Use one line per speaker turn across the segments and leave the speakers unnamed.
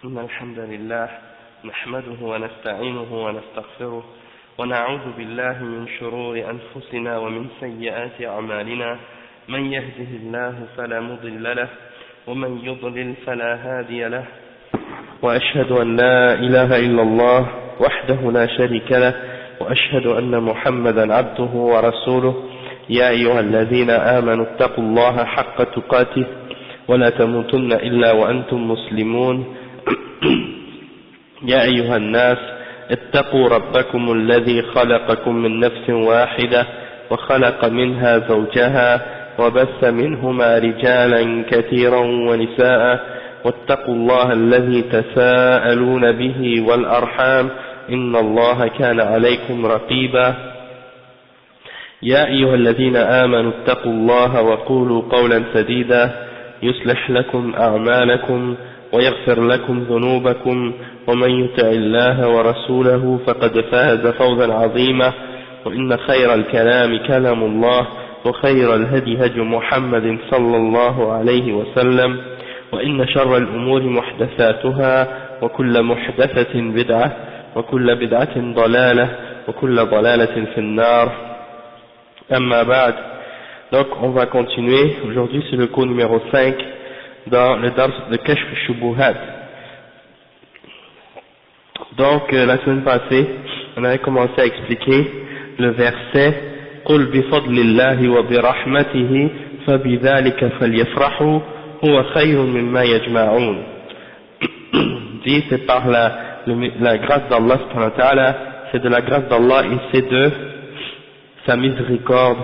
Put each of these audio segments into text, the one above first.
إن الحمد لله نحمده ونستعينه ونستغفره ونعوذ بالله من شرور أنفسنا ومن سيئات أعمالنا من يهده الله فلا مضل له ومن يضلل فلا هادي له وأشهد أن لا إله إلا الله وحده لا شريك له وأشهد أن محمدا عبده ورسوله يا أيها الذين آمنوا اتقوا الله حق تقاته ولا تموتن إلا وأنتم مسلمون يا أيها الناس اتقوا ربكم الذي خلقكم من نفس واحدة وخلق منها زوجها وبث منهما رجالا كثيرا ونساء واتقوا الله الذي تساءلون به والأرحام إن الله كان عليكم رقيبا يا أيها الذين آمنوا اتقوا الله وقولوا قولا سديدا يصلح لكم أعمالكم ويغفر لكم ذنوبكم ومن يطع الله ورسوله فقد فاز فوزا عظيما وإن خير الكلام كلام الله وخير الهدي هدي محمد صلى الله عليه وسلم وإن شر الأمور محدثاتها وكل محدثة بدعة وكل بدعة ضلالة وكل ضلالة في النار أما بعد. Donc on va continuer, aujourd'hui c'est le cours numéro 5 dans le dars de Kashf al-Shubuhat. Donc la semaine passée on avait commencé à expliquer le verset قُلْ بِفَضْلِ اللَّهِ وَبِرَحْمَتِهِ فَبِذَلِكَ فَلْيَفْرَحُوا هُوَ خَيْرٌ مِمَّا يَجْمَعُونَ. Dit c'est par la grâce d'Allah subhanahu wa ta'ala, c'est de la grâce d'Allah et c'est de sa miséricorde,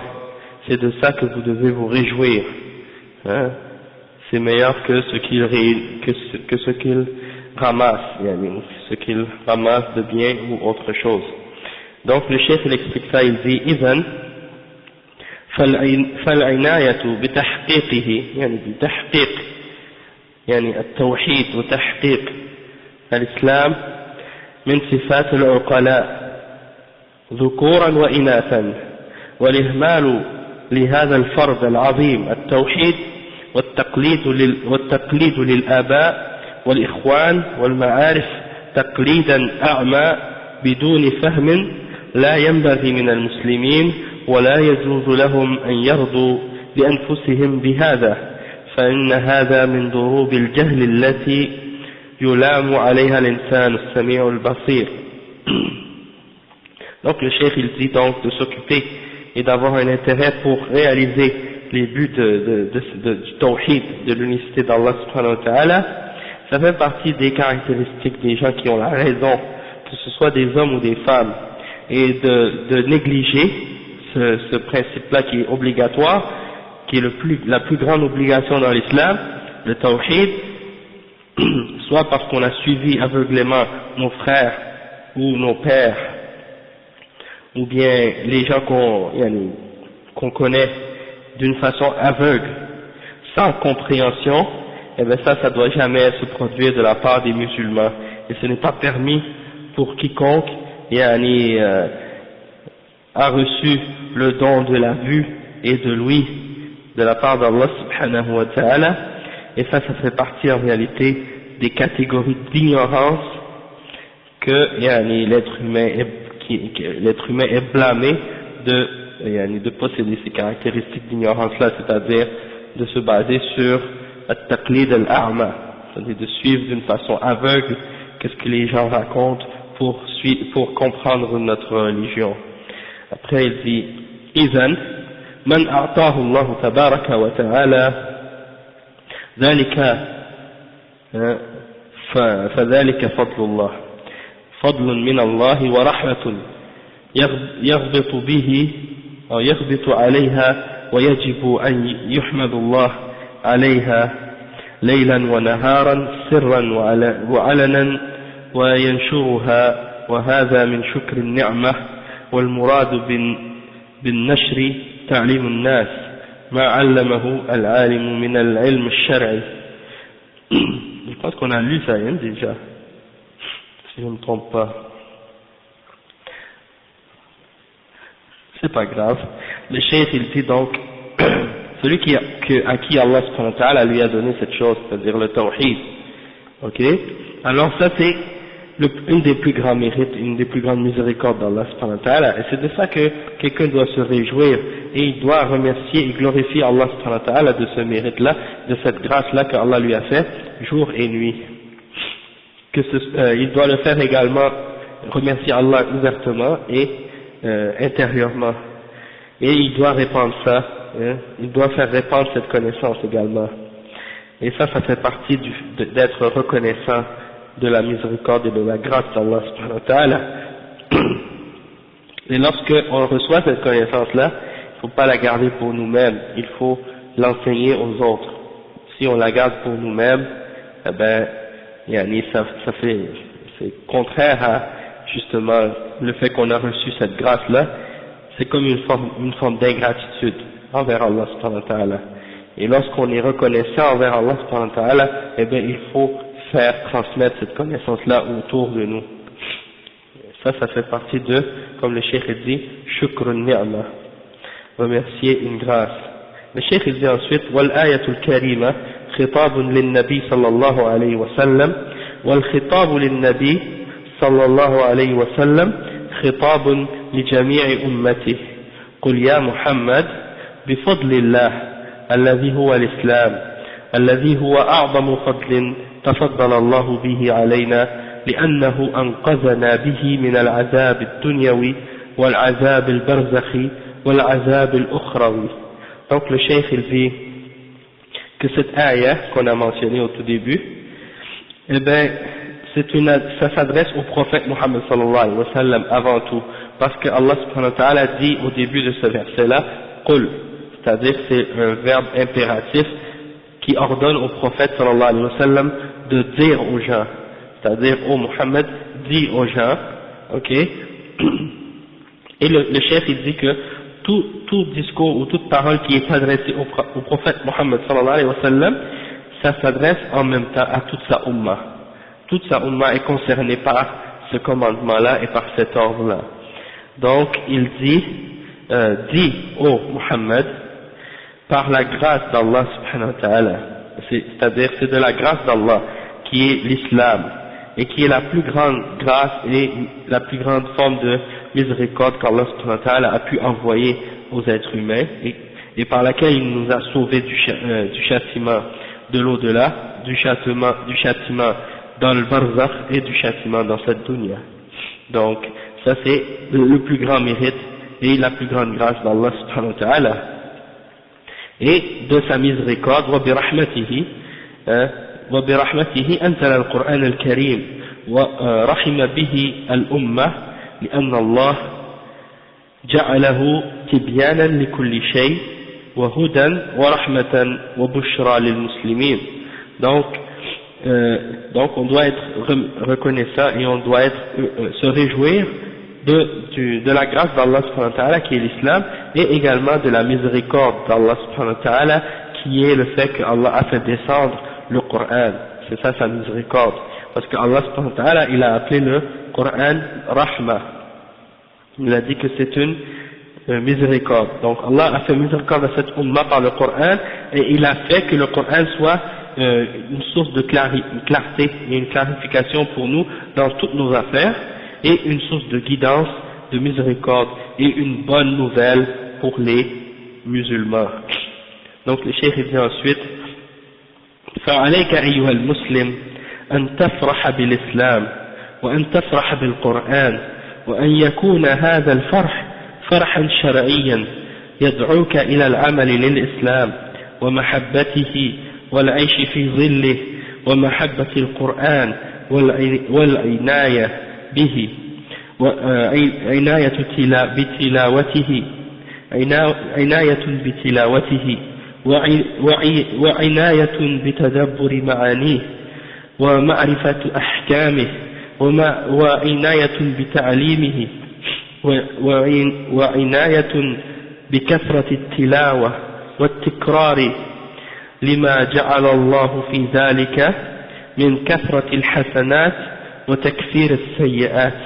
c'est de ça que vous devez vous réjouir, hein? C'est meilleur que ce qu'il ramasse, ce qu'il ramasse de bien ou autre chose. Donc le chef il explique ça, il dit إذن فالعناية بتحقيقه يعني بتحقيق يعني التوحيد وتحقيق الإسلام من صفات العقلاء ذكورا وإناثا والإهمال لهذا الفرض العظيم التوحيد والتقليد للآباء والإخوان والمعارف تقليدا أعمى بدون فهم لا ينبغي من المسلمين ولا يجوز لهم أن يرضوا لأنفسهم بهذا فإن هذا من ضروب الجهل التي يلام عليها الإنسان السميع البصير. Donc le cheikh il dit donc de s'occuper et d'avoir un intérêt pour réaliser les buts du tawhid, de l'unicité d'Allah subhanahu wa ta'ala. Ça fait partie des caractéristiques des gens qui ont la raison, que ce soit des hommes ou des femmes, et de négliger ce principe-là qui est obligatoire, qui est la plus grande obligation dans l'islam, le tawhid, soit parce qu'on a suivi aveuglément nos frères ou nos pères, ou bien les gens qu'on connaît d'une façon aveugle, sans compréhension, et bien ça doit jamais se produire de la part des musulmans, et ce n'est pas permis pour quiconque a reçu le don de la vue et de l'ouïe de la part d'Allah subhanahu wa ta'ala, et ça fait partie en réalité des catégories d'ignorance que l'être humain est blâmé de posséder ces caractéristiques d'ignorance-là, c'est-à-dire de se baser sur at-taqlid al-a'ma, c'est-à-dire de suivre d'une façon aveugle qu'est-ce que les gens racontent pour comprendre notre religion. Après il dit إذن من أعطاه الله تبارك وتعالى ذلك فذلك فضل الله فضل من الله ورحمة يغبط به أو يغبط عليها ويجب أن يحمد الله عليها ليلا ونهارا سرا وعلنا وينشرها وهذا من شكر النعمة والمراد بالنشر تعليم الناس ما علمه العالم من العلم الشرعي. Je pense qu'on a lu ça déjà, si je ne me trompe pas. C'est pas grave. Le cheikh il dit donc celui à qui Allah subhanahu wa ta'ala lui a donné cette chose, c'est-à-dire le tawhid, ok, Alors ça c'est une des plus grands mérites, une des plus grandes miséricordes d'Allah subhanahu wa ta'ala, et c'est de ça que quelqu'un doit se réjouir, et il doit remercier et glorifier Allah subhanahu wa ta'ala de ce mérite-là, de cette grâce-là qu'Allah lui a fait, jour et nuit. Il doit le faire également, remercier Allah ouvertement et intérieurement, et il doit répandre ça, hein, il doit faire répandre cette connaissance également, et ça fait partie d'être reconnaissant de la miséricorde et de la grâce d'Allah subhanahu wa ta'ala. Et lorsque on reçoit cette connaissance-là, il ne faut pas la garder pour nous-mêmes, il faut l'enseigner aux autres. Si on la garde pour nous-mêmes, eh ben, c'est contraire à justement le fait qu'on a reçu cette grâce-là, c'est comme une forme d'ingratitude envers Allah subhanahu wa ta'ala. Et lorsqu'on est reconnaissant envers Allah subhanahu wa ta'ala, eh bien il faut faire transmettre cette connaissance-là autour de nous. Ça fait partie de, comme le cheikh dit, shukrun ni'ma, remercier une grâce. Le cheikh dit ensuite, wal ayatul karima khitabun lin nabi sallallahu alayhi wa sallam, wal khitabu lin nabi sallallahu alayhi wa sallam khitabun li jami'i ummati. Qul ya Muhammad bifadlillah alladhi huwa al-islam alladhi huwa a'zamu fadlin تفضل الله به علينا لأنه أنقذنا به من العذاب الدنيوي والعذاب البرزخي والعذاب الأخروي. Donc le cheikh il dit que cette ayah qu'on a mentionnée au tout début, eh ben ça s'adresse au prophète Mohammed sallallahu alayhi wa sallam avant tout, parce que Allah subhanahu wa ta'ala dit au début de ce verset-là, qul, c'est-à-dire c'est un verbe impératif qui ordonne au prophète sallallahu alayhi wa sallam de dire aux gens, c'est-à-dire ô Muhammad, dis aux gens, ok, et le chef il dit que tout discours ou toute parole qui est adressée au prophète Muhammad sallallahu alayhi wa sallam, ça s'adresse en même temps à toute sa umma. Toute sa umma est concernée par ce commandement-là et par cet ordre-là. Donc il dit, dis ô Muhammad, par la grâce d'Allah subhanahu wa ta'ala, c'est-à-dire c'est de la grâce d'Allah qui est l'islam et qui est la plus grande grâce et la plus grande forme de miséricorde qu'Allah subhanahu wa ta'ala a pu envoyer aux êtres humains et par laquelle il nous a sauvés du châtiment de l'au-delà, du châtiment dans le barzakh et du châtiment dans cette dunya. Donc ça c'est le plus grand mérite et la plus grande grâce d'Allah subhanahu wa ta'ala. Et de sa miséricorde, وبرحمته أنزل القرآن الكريم ورحم به الأمة لأن الله جعله تبيانا لكل شيء وهدى ورحمة وبشرى للمسلمين. Donc on doit être reconnaissant et on doit se réjouir de la grâce d'Allah subhanahu wa ta'ala qui est l'islam, et également de la miséricorde d'Allah subhanahu wa ta'ala qui est le fait qu'Allah a fait descendre le Coran. C'est ça sa miséricorde, parce que Allah subhanahu wa ta'ala il a appelé le Coran Rahma, il a dit que c'est une miséricorde. Donc Allah a fait miséricorde à cette umma par le Coran, et il a fait que le Coran soit une source de clarté et une clarification pour nous dans toutes nos affaires, et une source de guidance, de miséricorde et une bonne nouvelle pour les musulmans. Donc le cheikh dit ensuite, فعليك أيها المسلم أن تفرح بالإسلام وأن تفرح بالقرآن وأن يكون هذا الفرح فرحا شرعيا يدعوك إلى العمل للإسلام ومحبته والعيش في ظله ومحبة القرآن والعناية به وعناية بتلاوته وعناية بتدبر معانيه ومعرفة أحكامه وعناية بتعليمه وعناية بكثرة التلاوة والتكرار لما جعل الله في ذلك من كثرة الحسنات وتكفير السيئات.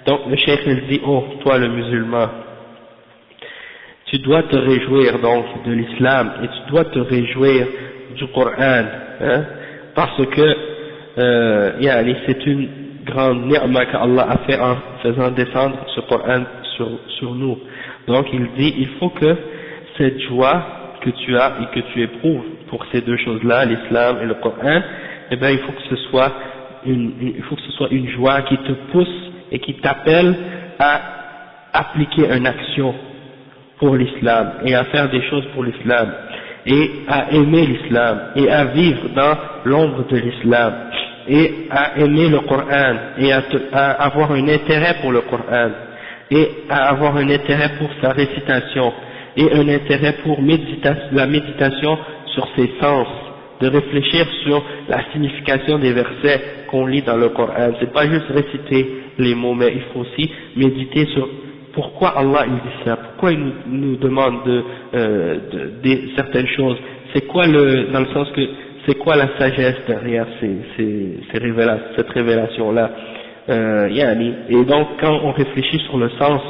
Donc le cheikh il dit, oh toi le musulman, tu dois te réjouir donc de l'islam et tu dois te réjouir du Coran, hein, parce que c'est une grande ni'ma qu'Allah a fait en faisant descendre ce Coran sur nous. Donc il dit, il faut que cette joie que tu as et que tu éprouves pour ces deux choses-là, l'islam et le Coran, eh bien il faut que ce soit une joie qui te pousse et qui t'appelle à appliquer une action pour l'islam et à faire des choses pour l'islam et à aimer l'islam et à vivre dans l'ombre de l'islam et à aimer le Coran et à avoir un intérêt pour le Coran et à avoir un intérêt pour sa récitation et un intérêt pour la méditation sur ses sens, de réfléchir sur la signification des versets qu'on lit dans le Coran. C'est pas juste réciter les mots, mais il faut aussi méditer sur pourquoi Allah il dit ça, pourquoi il nous demande de certaines choses, c'est quoi dans le sens que c'est quoi la sagesse derrière cette révélation-là. Et donc quand on réfléchit sur le sens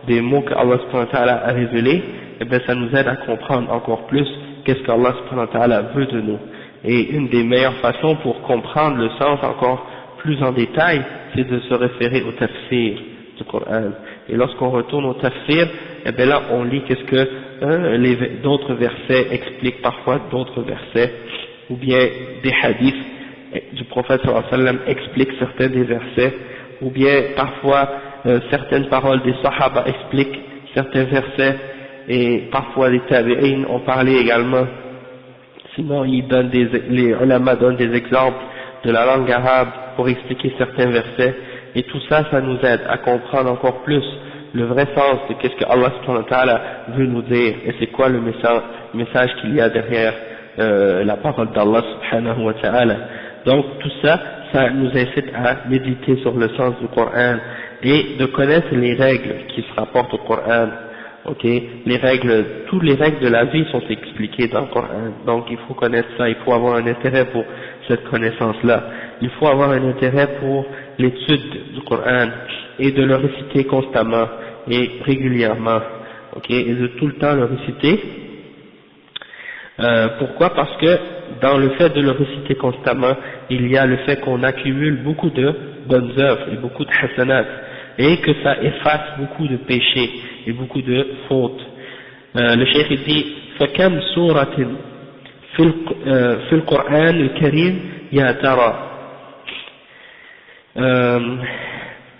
des mots que Allah subhanahu wa ta'ala a révélés, eh bien ça nous aide à comprendre encore plus qu'est-ce qu'Allah subhanahu wa ta'ala veut de nous. Et une des meilleures façons pour comprendre le sens encore plus en détail, c'est de se référer au tafsir du Coran. Et lorsqu'on retourne au tafsir, eh bien là on lit qu'est-ce que d'autres versets expliquent parfois d'autres versets, ou bien des hadiths du prophète sallallahu alayhi wa sallam expliquent certains des versets, ou bien parfois certaines paroles des sahaba expliquent certains versets, et parfois les tabi'in ont parlé également. Sinon les ulama donnent des exemples de la langue arabe pour expliquer certains versets, et tout ça, ça nous aide à comprendre encore plus le vrai sens de qu'est-ce que Allah subhanahu wa ta'ala veut nous dire, et c'est quoi le message qu'il y a derrière la parole d'Allah subhanahu wa ta'ala. Donc tout ça, ça nous incite à méditer sur le sens du Coran et de connaître les règles qui se rapportent au Coran. Ok, toutes les règles de la vie sont expliquées dans le Coran. Donc il faut connaître ça, il faut avoir un intérêt pour cette connaissance-là. Il faut avoir un intérêt pour l'étude du Coran et de le réciter constamment et régulièrement. Ok, et de tout le temps le réciter. Pourquoi? Parce que dans le fait de le réciter constamment, il y a le fait qu'on accumule beaucoup de bonnes œuvres et beaucoup de hasanat, et que ça efface beaucoup de péchés et beaucoup de fautes. Le cheikh dit فكم سورة في القرآن الكريم يا ترى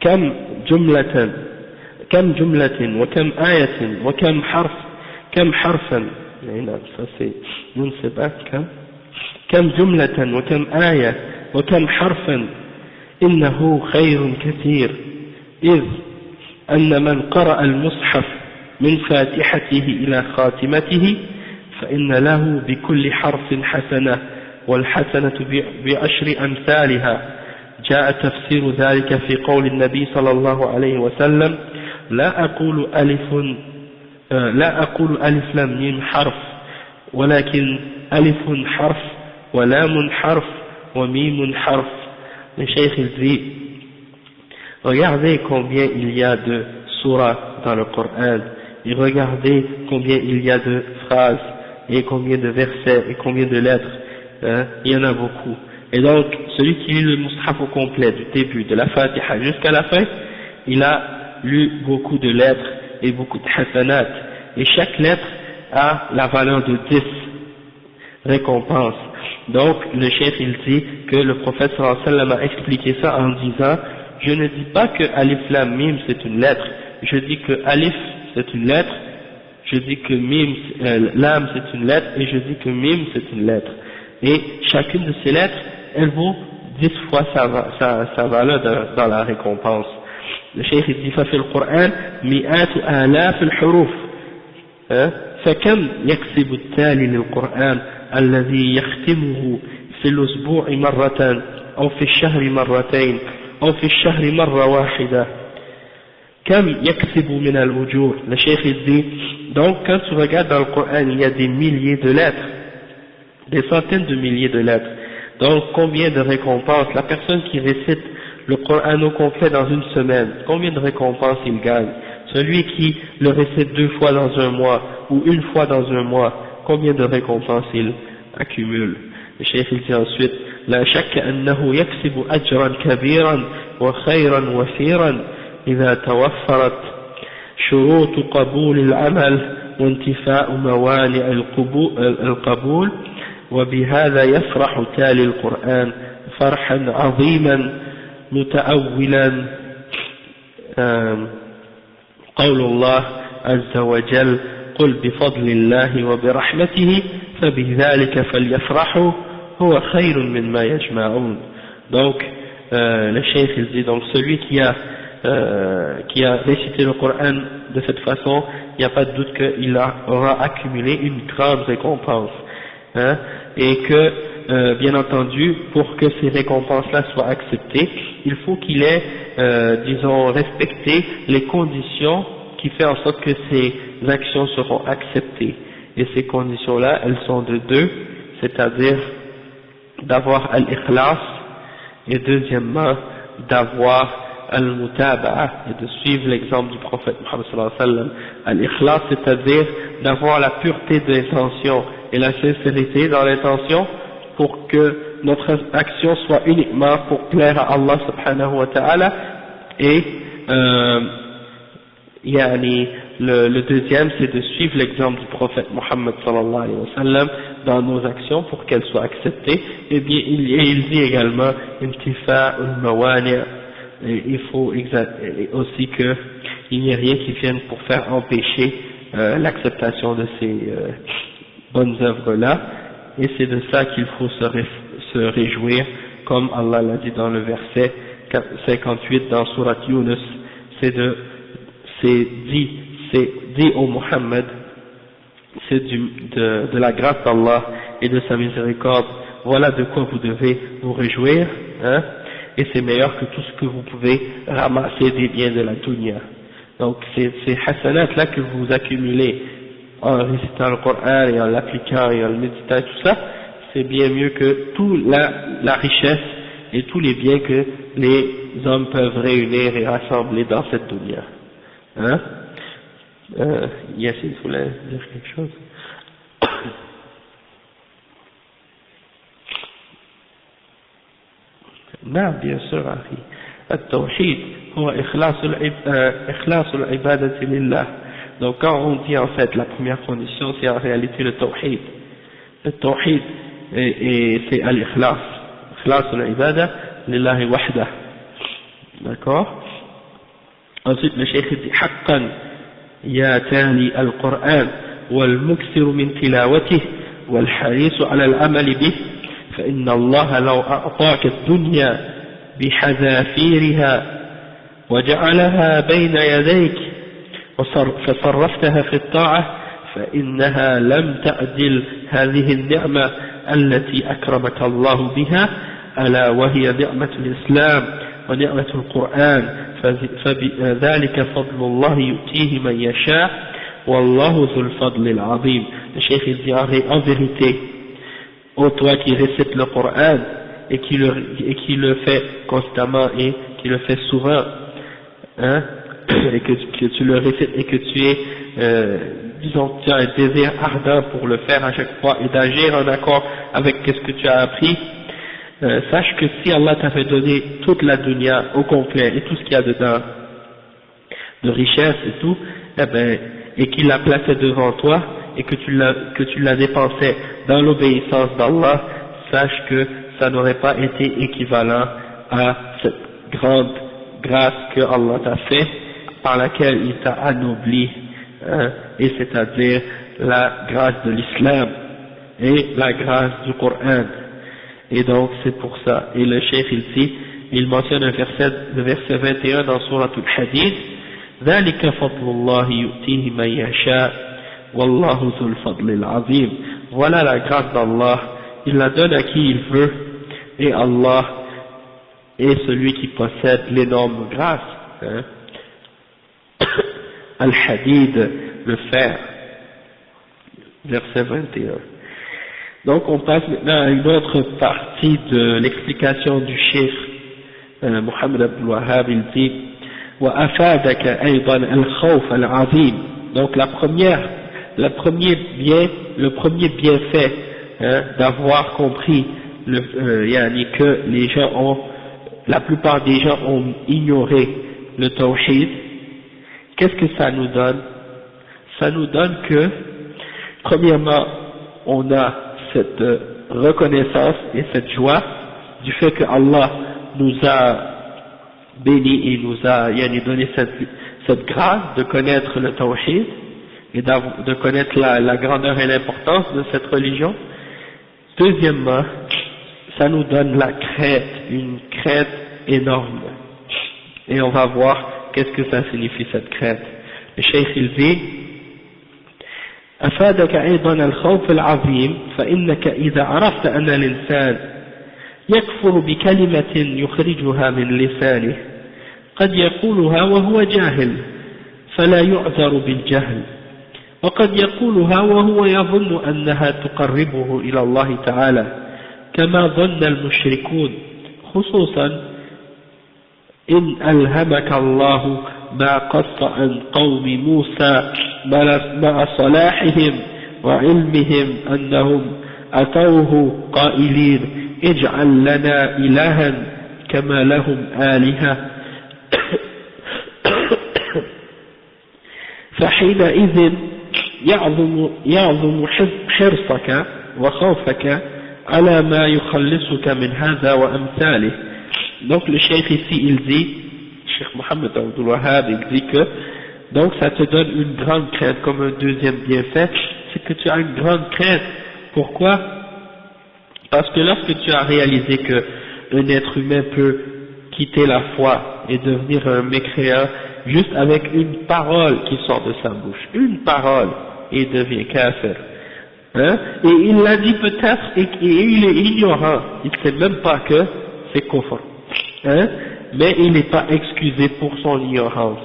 كم جملة وكم آية وكم حرفا كم جملة وكم آية وكم حرفا إنه خير كثير إذ أن من قرأ المصحف من فاتحته إلى خاتمته فإن له بكل حرف حسنة والحسنة بعشر أمثالها. جاء تفسير ذلك في قول النبي صلى الله عليه وسلم لا أقول ألف لام ميم حرف ولكن ألف حرف ولام حرف وميم حرف. Le cheikh dit, regardez combien il y a de surahs dans le Coran, et regardez combien il y a de phrases, et combien de versets, et combien de lettres, il y en a beaucoup. Et donc, celui qui lit le mushaf au complet, du début, de la Fatiha jusqu'à la fin, il a lu beaucoup de lettres, et beaucoup de hasanat, et chaque lettre a la valeur de 10 récompenses. Donc, le cheikh il dit que le prophète sallallahu alayhi wa sallam a expliqué ça en disant, je ne dis pas que alif lam mim c'est une lettre, je dis que alif c'est une lettre, je dis que mim, lam c'est une lettre, et je dis que mim c'est une lettre. Et chacune de ces lettres, elle vaut 10 fois sa valeur dans la récompense. Le cheikh il dit, ففي القرآن مئات آلاف الحروف فكم يكسب التالي للقرآن الذي يختمه في الأسبوع مرة أو في الشهر مرتين أو في الشهر مرة واحدة كم يكسب من الأجور. Le cheikh dit, donc quand tu regardes dans le Coran, il y a des milliers de lettres, des centaines de milliers de lettres. Donc combien de récompenses la personne qui récite le Coran au complet dans une semaine, combien de récompenses il gagne? Celui qui le récite 2 fois dans un mois ou 1 fois dans un mois, combien de récompenses il accumule? Le cheikh il dit ensuite لا شك أنه يكسب أجرا كبيرا وخيرا وفيرا إذا توفرت شروط قبول العمل وانتفاء موانع القبول، وبهذا يفرح تالي القرآن فرحا عظيما متأولا قول الله عز وجل قل بفضل الله وبرحمته فبذلك فليفرحوا هو خير مما يجمعون. Donc le cheikh il dit, donc celui qui a récité le Coran de cette façon, il n'y a pas de doute qu'il aura accumulé une grande récompense, hein, et que bien entendu pour que ces récompenses-là soient acceptées, il faut qu'il ait disons respecté les conditions qui fait en sorte que ces actions seront acceptées. Et ces conditions-là, elles sont de deux, c'est-à-dire d'avoir al-ikhlas, et deuxièmement d'avoir al-mutaba'a, et de suivre l'exemple du prophète Muhammad sallallahu alayhi wa sallam. Al-ikhlas, c'est-à-dire d'avoir la pureté de l'intention et la sincérité dans l'intention pour que notre action soit uniquement pour plaire à Allah subhanahu wa ta'ala, et le deuxième c'est de suivre l'exemple du prophète Muhammad sallallahu alayhi wa sallam dans nos actions pour qu'elles soient acceptées. Et bien il dit également intifa al-mawani', il faut aussi qu'il n'y ait rien qui vienne pour faire empêcher l'acceptation de ces bonnes œuvres là, et c'est de ça qu'il faut se réjouir, comme Allah l'a dit dans le verset 58 dans Surat Yunus, c'est dit au Muhammad, c'est de la grâce d'Allah et de sa miséricorde, voilà de quoi vous devez vous réjouir, hein, et c'est meilleur que tout ce que vous pouvez ramasser des biens de la dunya. Donc ces hasanat là que vous accumulez en récitant le Coran et en l'appliquant et en le méditant et tout ça, c'est bien mieux que toute la richesse et tous les biens que les hommes peuvent réunir et rassembler dans cette dunya. Hein? Yassine voulait dire quelque chose? Non, bien sûr, Akhi. التوحيد هو إخلاص العبادة لله. Donc quand on dit en fait la première condition, c'est en réalité le tawhid. Le tawhid c'est al-ikhlas. Ikhlas al-ibada lillahi wahdah. D'accord? Ensuite le cheikh dit haqqan ya tali al-Qur'an wal muksir min tilawatihi wal haris ala al-amal bih fa inna Allah law a'taka ad-dunya بحذافيرها وجعلها بين يديك فصرفتها في الطاعة فإنها لم تعدل هذه النعمة التي أكرمك الله بها ألا وهي نعمة الإسلام ونعمة القرآن فذلك فضل الله يؤتيه من يشاء والله ذو الفضل العظيم. Le cheikh dit en vérité, ô toi qui récites le Coran et qui le fait constamment et qui le fait souvent, hein, et que tu le récites et que tu es, disons, tu as un désir ardent pour le faire à chaque fois et d'agir en accord avec ce que tu as appris, sache que si Allah t'avait donné toute la dunya au complet et tout ce qu'il y a dedans, de richesse et tout, eh ben, et qu'il la plaçait devant toi et que tu la dépensais dans l'obéissance d'Allah, sache que ça n'aurait pas été équivalent à cette grande grâce que Allah t'a fait, par laquelle il t'a anobli, hein, et c'est-à-dire la grâce de l'islam et la grâce du Coran. Et donc c'est pour ça. Et le cheikh ici, il mentionne le verset 21 dans Surat al-Hadid, ذلك فضل الله يؤتيه من يشاء والله ذو الفضل العظيم. Voilà la grâce d'Allah, il la donne à qui il veut, et Allah est celui qui possède l'énorme grâce. Hein? Al-Hadid, le fer, verset 21. Donc on passe maintenant à une autre partie de l'explication du cheikh Muhammad Abdul Wahhab. Il dit وأفادك أيضا الخوف العظيم. Donc le premier bienfait, hein, d'avoir compris
yani que la plupart des gens ont ignoré le tawhid, qu'est-ce que ça nous donne? Ça nous donne que, premièrement, on a cette reconnaissance et cette joie du fait que Allah nous a bénis et nous a donné cette grâce de connaître le tawhid et de connaître la grandeur et l'importance de cette religion. Deuxièmement, ça nous donne la crainte, une crainte énorme. Et on va voir qu'est-ce que ça signifie cette crainte. Le Cheikh il dit: أفادك أيضا الخوف العظيم فإنك إذا عرفت أن الإنسان يكفر بكلمة يخرجها من لسانه قد يقولها وهو جاهل فلا يعذر بالجهل، وقد يقولها وهو يظن أنها تقربه إلى الله تعالى كما ظن المشركون، خصوصا إن ألهمك الله ما قص عن قوم موسى مع صلاحهم وعلمهم أنهم أتوه قائلين اجعل لنا إلها كما لهم آلهة فحينئذ يعظم حرصك وخوفك على ما يخلصك من هذا وأمثاله. Donc le cheikh ici il dit, Cheikh Mohammed Abdul Wahhab, il dit que donc ça te donne une grande crainte comme un deuxième bienfait, c'est que tu as une grande crainte. Pourquoi? Parce que lorsque tu as réalisé que un être humain peut quitter la foi et devenir un mécréant juste avec une parole qui sort de sa bouche, une parole, et il devient kafir, hein? Et il l'a dit peut-être et il est ignorant, il ne sait même pas que c'est kufr, hein? Mais il n'est pas excusé pour son ignorance.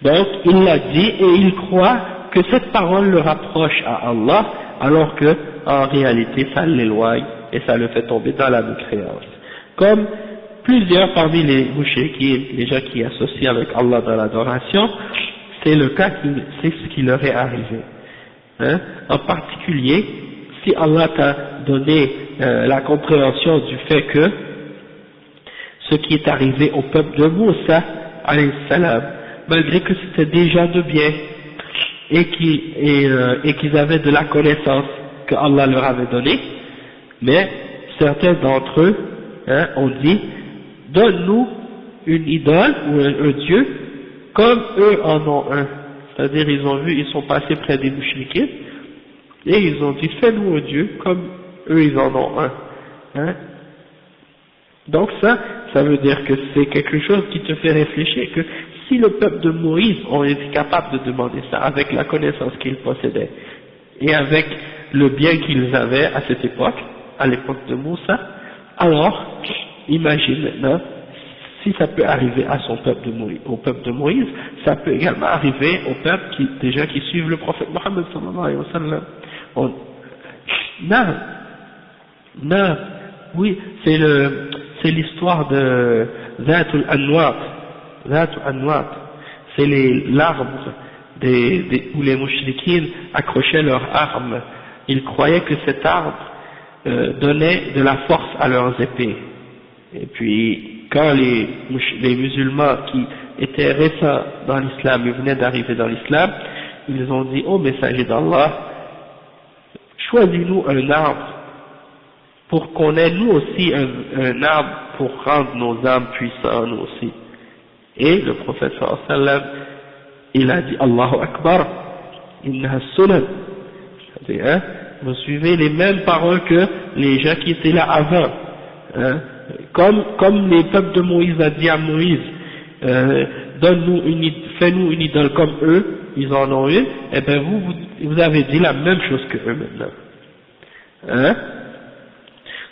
Donc il l'a dit et il croit que cette parole le rapproche à Allah, alors que en réalité ça l'éloigne et ça le fait tomber dans la mécréance. Comme plusieurs parmi les mouchriquins, les gens qui associent avec Allah dans l'adoration, c'est le cas, c'est ce qui leur est arrivé. Hein? En particulier, si Allah t'a donné la compréhension du fait que ce qui est arrivé au peuple de Moussa, alayhi salam, malgré que c'était déjà de bien et qu'ils avaient de la connaissance que Allah leur avait donnée, mais certains d'entre eux ont dit: donne-nous une idole ou un dieu comme eux en ont un. C'est-à-dire ils sont passés près des mouchriquins et ils ont dit: fais-nous un dieu comme eux ils en ont un. Hein? Donc ça veut dire que c'est quelque chose qui te fait réfléchir que si le peuple de Moïse ont été capables de demander ça avec la connaissance qu'ils possédaient et avec le bien qu'ils avaient à cette époque, à l'époque de Moussa, alors imagine maintenant si ça peut arriver à son peuple de Moïse, au peuple de Moïse, ça peut également arriver au peuple des gens qui suivent le prophète Mohammed sallallahu alayhi wa sallam. Non, oui, c'est l'histoire de Zatul Anwat, c'est l'arbre où les mouchriquines accrochaient leurs armes. Ils croyaient que cet arbre donnait de la force à leurs épées. Et puis, quand les musulmans qui étaient récents dans l'islam, ils venaient d'arriver dans l'islam, ils ont dit: oh messager d'Allah, choisis-nous un arbre pour qu'on ait nous aussi un arbre pour rendre nos âmes puissantes nous aussi. Et le prophète sallallahu alayhi wa sallam, il a dit: Allahu Akbar, innaha sunan. C'est-à-dire, vous suivez les mêmes paroles que les gens qui étaient là avant. Hein? Comme les peuples de Moïse a dit à Moïse, fais-nous une idole comme eux, ils en ont eu, et bien vous avez dit la même chose que eux maintenant. Hein?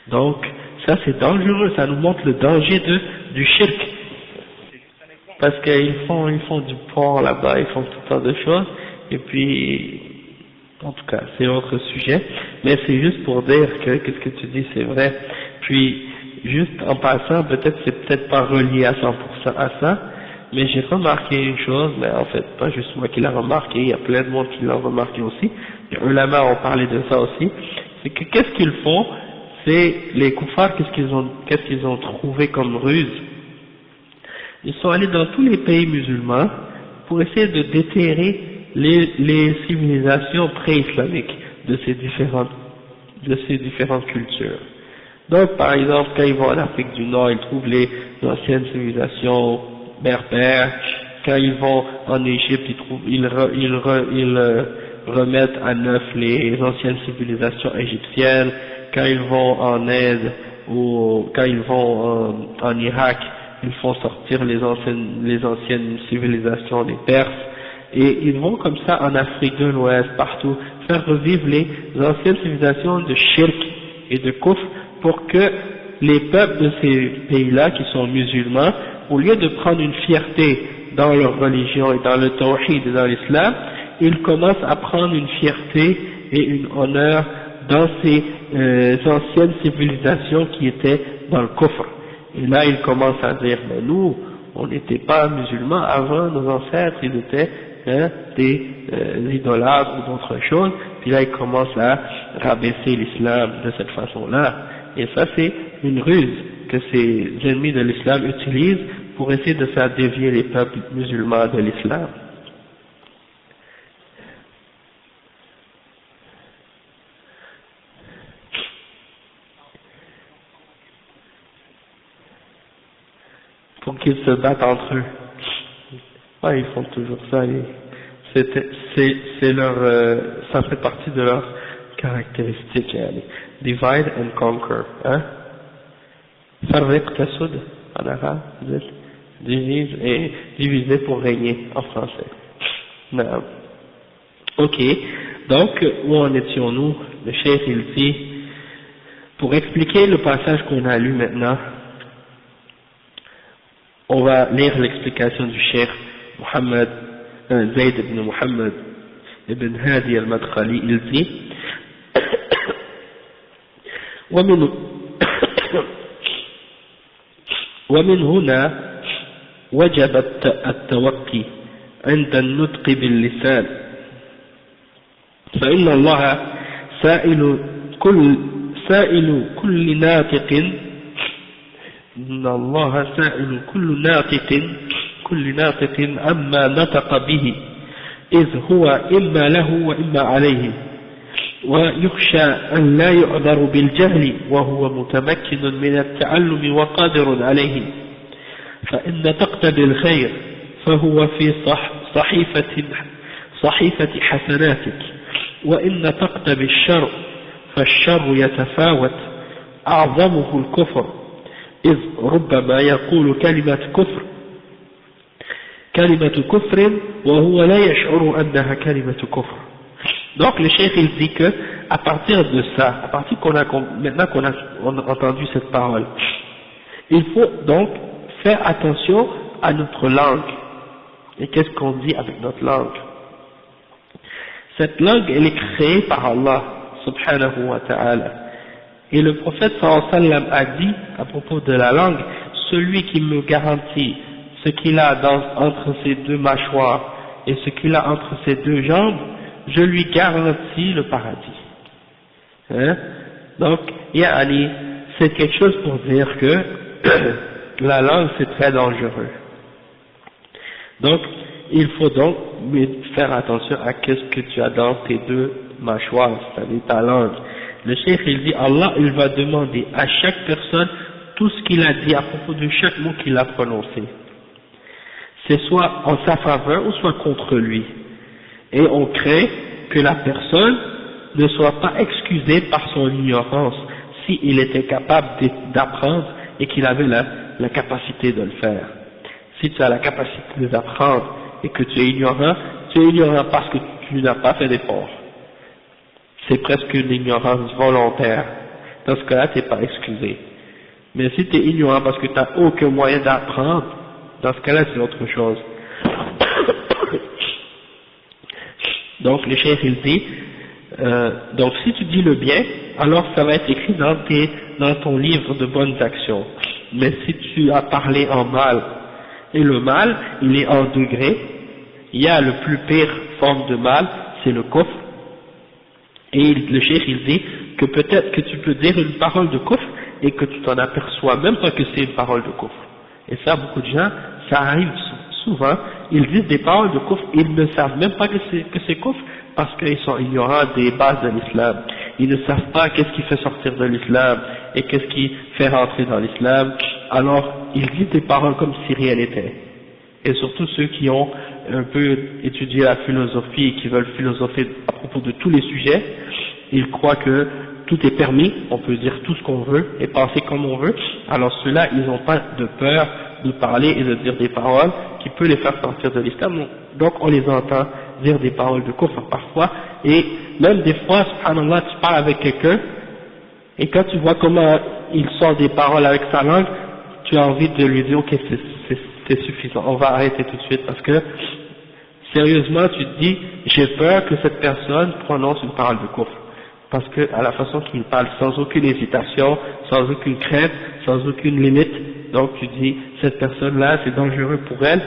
Donc, ça c'est dangereux, ça nous montre le danger du shirk. Parce qu'ils font du porc là-bas, ils font tout un tas de choses, et puis, en tout cas, c'est autre sujet, mais c'est juste pour dire que, qu'est-ce que tu dis, c'est vrai. Puis, juste en passant, c'est peut-être pas relié à 100% à ça, mais j'ai remarqué une chose, mais en fait, pas juste moi qui l'a remarqué, il y a plein de monde qui l'a remarqué aussi, les ulama ont parlé de ça aussi, c'est que qu'est-ce qu'ils font? c'est les kuffars, qu'est-ce qu'ils ont trouvé comme ruse? Ils sont allés dans tous les pays musulmans pour essayer de déterrer les civilisations pré-islamiques de ces différentes cultures. Donc, par exemple, quand ils vont en Afrique du Nord, ils trouvent les anciennes civilisations berbères. Quand ils vont en Égypte, ils remettent à neuf les anciennes civilisations égyptiennes. Quand ils vont en Inde ou quand ils vont en Irak, ils font sortir les anciennes civilisations des Perses. Et ils vont comme ça en Afrique de l'Ouest, partout, faire revivre les anciennes civilisations de shirk et de kufr, pour que les peuples de ces pays-là, qui sont musulmans, au lieu de prendre une fierté dans leur religion et dans le tawhid et dans l'islam, ils commencent à prendre une fierté et une honneur dans ces anciennes civilisations qui étaient dans le kufr. Et là, ils commencent à dire, mais nous, on n'était pas musulmans avant, nos ancêtres, ils étaient des idolâtres ou d'autres choses, puis là, ils commencent à rabaisser l'islam de cette façon-là. Et ça, c'est une ruse que ces ennemis de l'islam utilisent pour essayer de faire dévier les peuples musulmans de l'islam. Pour qu'ils se battent entre eux. Ouais, ils font toujours ça. C'est leur, ça fait partie de leur caractéristique. Divide and conquer. Hein? Farriq tasud en arabe, divise et diviser pour régner en français. Non. Ok. Donc, où en étions-nous? Le cheikh il dit, pour expliquer le passage qu'on a lu maintenant, on va lire l'explication du cheikh Mohammed Zayd ibn Mohammed ibn Hadi al-Madkhali. Il dit ومن هنا وجب التوقي عند النطق باللسان، فإن الله سائل كل ناطق، إن الله سائل كل ناطق عما نطق به، إذ هو إما له وإما عليه، ويخشى أن لا يعذر بالجهل وهو متمكن من التعلم وقادر عليه، فإن تقتضي الخير فهو في صحيفة حسناتك، وإن تقتضي الشر فالشر يتفاوت، أعظمه الكفر، إذ ربما يقول كلمة كفر وهو لا يشعر أنها كلمة كفر. Donc le cheikh il dit que à partir de ça, à partir maintenant qu'on a entendu cette parole, il faut donc faire attention à notre langue. Et qu'est-ce qu'on dit avec notre langue? Cette langue elle est créée par Allah subhanahu wa ta'ala. Et le prophète sallallahu alayhi wa sallam a dit à propos de la langue, celui qui me garantit ce qu'il a entre ses deux mâchoires et ce qu'il a entre ses deux jambes, je lui garantis le paradis. Hein? Donc, c'est quelque chose pour dire que la langue c'est très dangereux. Donc, il faut donc faire attention à ce que tu as dans tes deux mâchoires, c'est-à-dire ta langue. Le cheikh il dit, Allah il va demander à chaque personne tout ce qu'il a dit à propos de chaque mot qu'il a prononcé. C'est soit en sa faveur ou soit contre lui. Et on craint que la personne ne soit pas excusée par son ignorance s'il était capable d'apprendre et qu'il avait la capacité de le faire. Si tu as la capacité d'apprendre et que tu es ignorant parce que tu n'as pas fait d'effort. C'est presque une ignorance volontaire. Dans ce cas-là, tu n'es pas excusé. Mais si tu es ignorant parce que tu n'as aucun moyen d'apprendre, dans ce cas-là, c'est autre chose. Donc, le cheikh il dit, donc si tu dis le bien, alors ça va être écrit dans ton livre de bonnes actions. Mais si tu as parlé en mal, et le mal, il est en degrés, il y a le plus pire forme de mal, c'est le kufr. Et le cheikh il dit, que peut-être que tu peux dire une parole de kufr et que tu t'en aperçois même pas que c'est une parole de kufr. Et ça, beaucoup de gens, ça arrive souvent, ils disent des paroles de kufr, ils ne savent même pas que c'est kufr parce qu'ils sont ignorants des bases de l'islam. Ils ne savent pas qu'est-ce qui fait sortir de l'islam et qu'est-ce qui fait rentrer dans l'islam. Alors, ils disent des paroles comme si rien n'était. Et surtout ceux qui ont un peu étudié la philosophie et qui veulent philosopher à propos de tous les sujets, ils croient que tout est permis, on peut dire tout ce qu'on veut et penser comme on veut. Alors ceux-là, ils n'ont pas de peur de parler et de dire des paroles qui peuvent les faire sortir de l'islam. Donc on les entend dire des paroles de kufr parfois, et même des fois, subhanallah, tu parles avec quelqu'un, et quand tu vois comment il sort des paroles avec sa langue, tu as envie de lui dire, ok, c'est suffisant, on va arrêter tout de suite, parce que, sérieusement, tu te dis, j'ai peur que cette personne prononce une parole de kufr, parce que, à la façon qu'il parle, sans aucune hésitation, sans aucune crainte, sans aucune limite, donc tu dis, cette personne-là, c'est dangereux pour elle,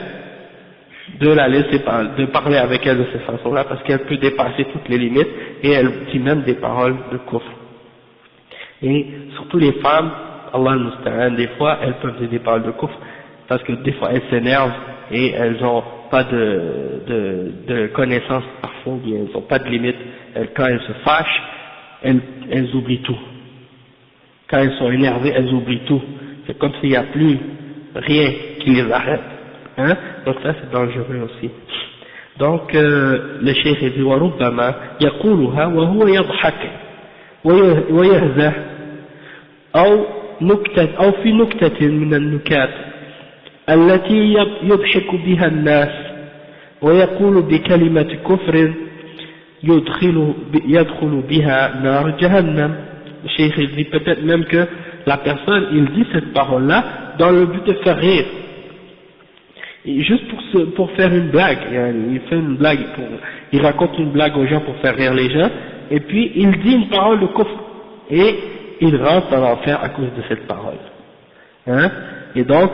de la laisser de parler avec elle de cette façon-là, parce qu'elle peut dépasser toutes les limites, et elle dit même des paroles de kufr. Et surtout les femmes, Allah al-Musta'an, des fois, elles peuvent dire des paroles de kufr, parce que des fois elles s'énervent, et elles n'ont pas de connaissances parfois, ou bien elles n'ont pas de limite. Quand elles se fâchent, elles oublient tout. Quand elles sont énervées, elles oublient tout. C'est comme s'il n'y a plus rien qui les arrête. Hein? Donc ça c'est dangereux aussi. Donc le cheikh dit وربما يقولها وهو يضحك ويهزأ أو في نكتة من النكات التي يضحك بها الناس ويقول بكلمة كفر يدخل بها نار جهنم. Le cheikh dit peut-être même que la personne il dit cette parole là dans le but de faire rire. Et juste pour faire une blague, il fait une blague, il raconte une blague aux gens pour faire rire les gens, et puis il dit une parole de kufr, et il rentre dans l'enfer à cause de cette parole. Hein? Et donc,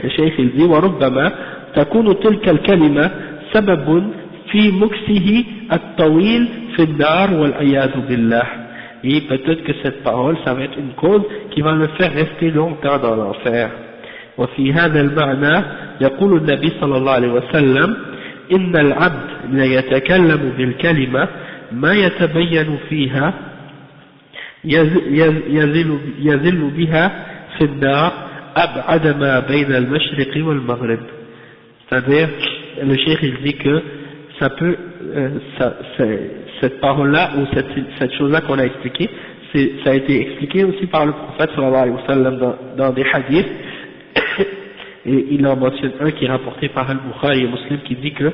le cheikh il dit, وَرُبَّمَا تَكُونُ تِلْكَ الْكَلِمَةِ سَبَبٌ فِي مُكْسِهِ الطَّوِيلِ فِي النَّارِ وَالْعِيَاذُ بِاللَّهِ. Et peut-être que cette parole, ça va être une cause qui va le faire rester longtemps dans l'enfer. وفي هذا المعنى يقول النبي صلى الله عليه وسلم إن العبد ليتكلم بالكلمة ما يتبين فيها يزل بها في النار أبعد ما بين المشرق والمغرب. C'est-à-dire, le cheikh il dit que ça peut, cette parole-là ou cette chose-là qu'on a expliquée, ça a été expliqué aussi par le prophète sallallahu alayhi wa sallam dans des hadiths. Et il en mentionne un qui est rapporté par Al-Bukhari et Muslim qui dit que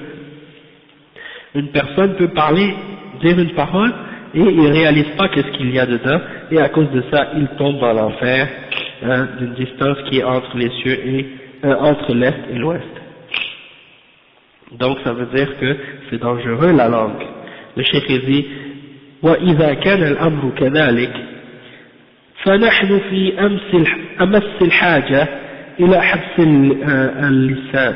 une personne peut dire une parole et il ne réalise pas qu'est-ce qu'il y a dedans, et à cause de ça il tombe dans l'enfer d'une distance qui est entre les cieux et entre l'est et l'ouest. Donc ça veut dire que c'est dangereux la langue. Le cheikh dit وإذا كان الأمر كذلك فنحن في أمس الحاجة إلى حبس اللسان.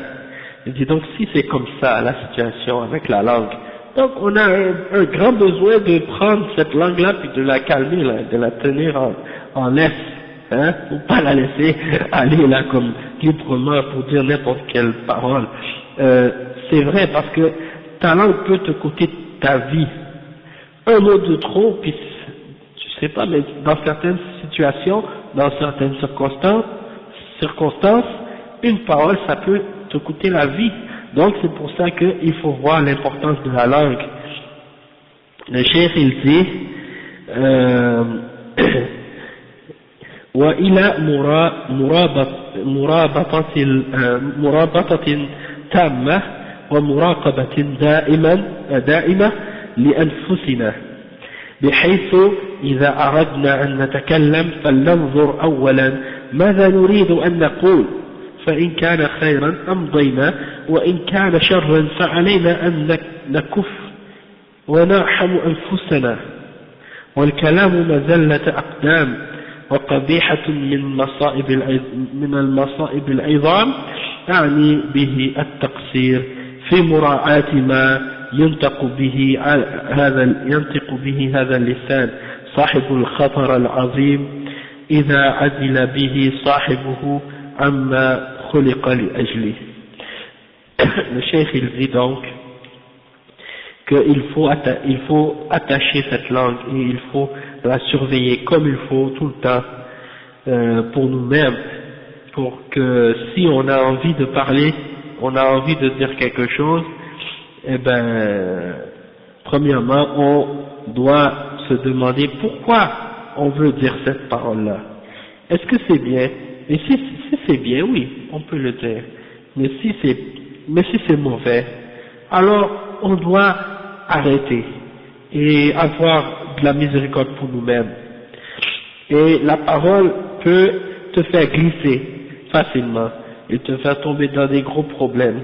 Il dit donc si c'est comme ça la situation avec la langue, donc on a un grand besoin de prendre cette langue-là puis de la calmer, là, de la tenir en laisse, hein, ou pas la laisser aller là comme librement pour dire n'importe quelle parole. C'est vrai parce que ta langue peut te coûter ta vie. Un mot de trop, puis tu sais pas, mais dans certaines situations, dans certaines circonstances, une parole, ça peut te coûter la vie. Donc c'est pour ça qu'il faut voir l'importance de la langue. Le cheikh il dit وإلى مرابطة تامة ومراقبة دائمة لأنفسنا، بحيث إذا أردنا أن نتكلم فلننظر أولا ماذا نريد أن نقول، فإن كان خيرا أمضينا، وإن كان شرا فعلينا أن نكف ونرحم أنفسنا. والكلام مزلة أقدام وقبيحة من المصائب العظام، أعني به التقصير في مراعاة ما ينطق به هذا اللسان، صاحب الخطر العظيم إذا عدل به صاحبه عما خلق لأجله. Le cheikh il dit donc qu'il faut attacher cette langue et il faut la surveiller comme il faut tout le temps pour nous-mêmes, pour que si on a envie de parler, on a envie de dire quelque chose, eh ben, premièrement, on doit se demander pourquoi on veut dire cette parole-là. Est-ce que c'est bien? Et si c'est bien, oui, on peut le dire. Mais si c'est mauvais, alors on doit arrêter et avoir de la miséricorde pour nous-mêmes. Et la parole peut te faire glisser facilement et te faire tomber dans des gros problèmes.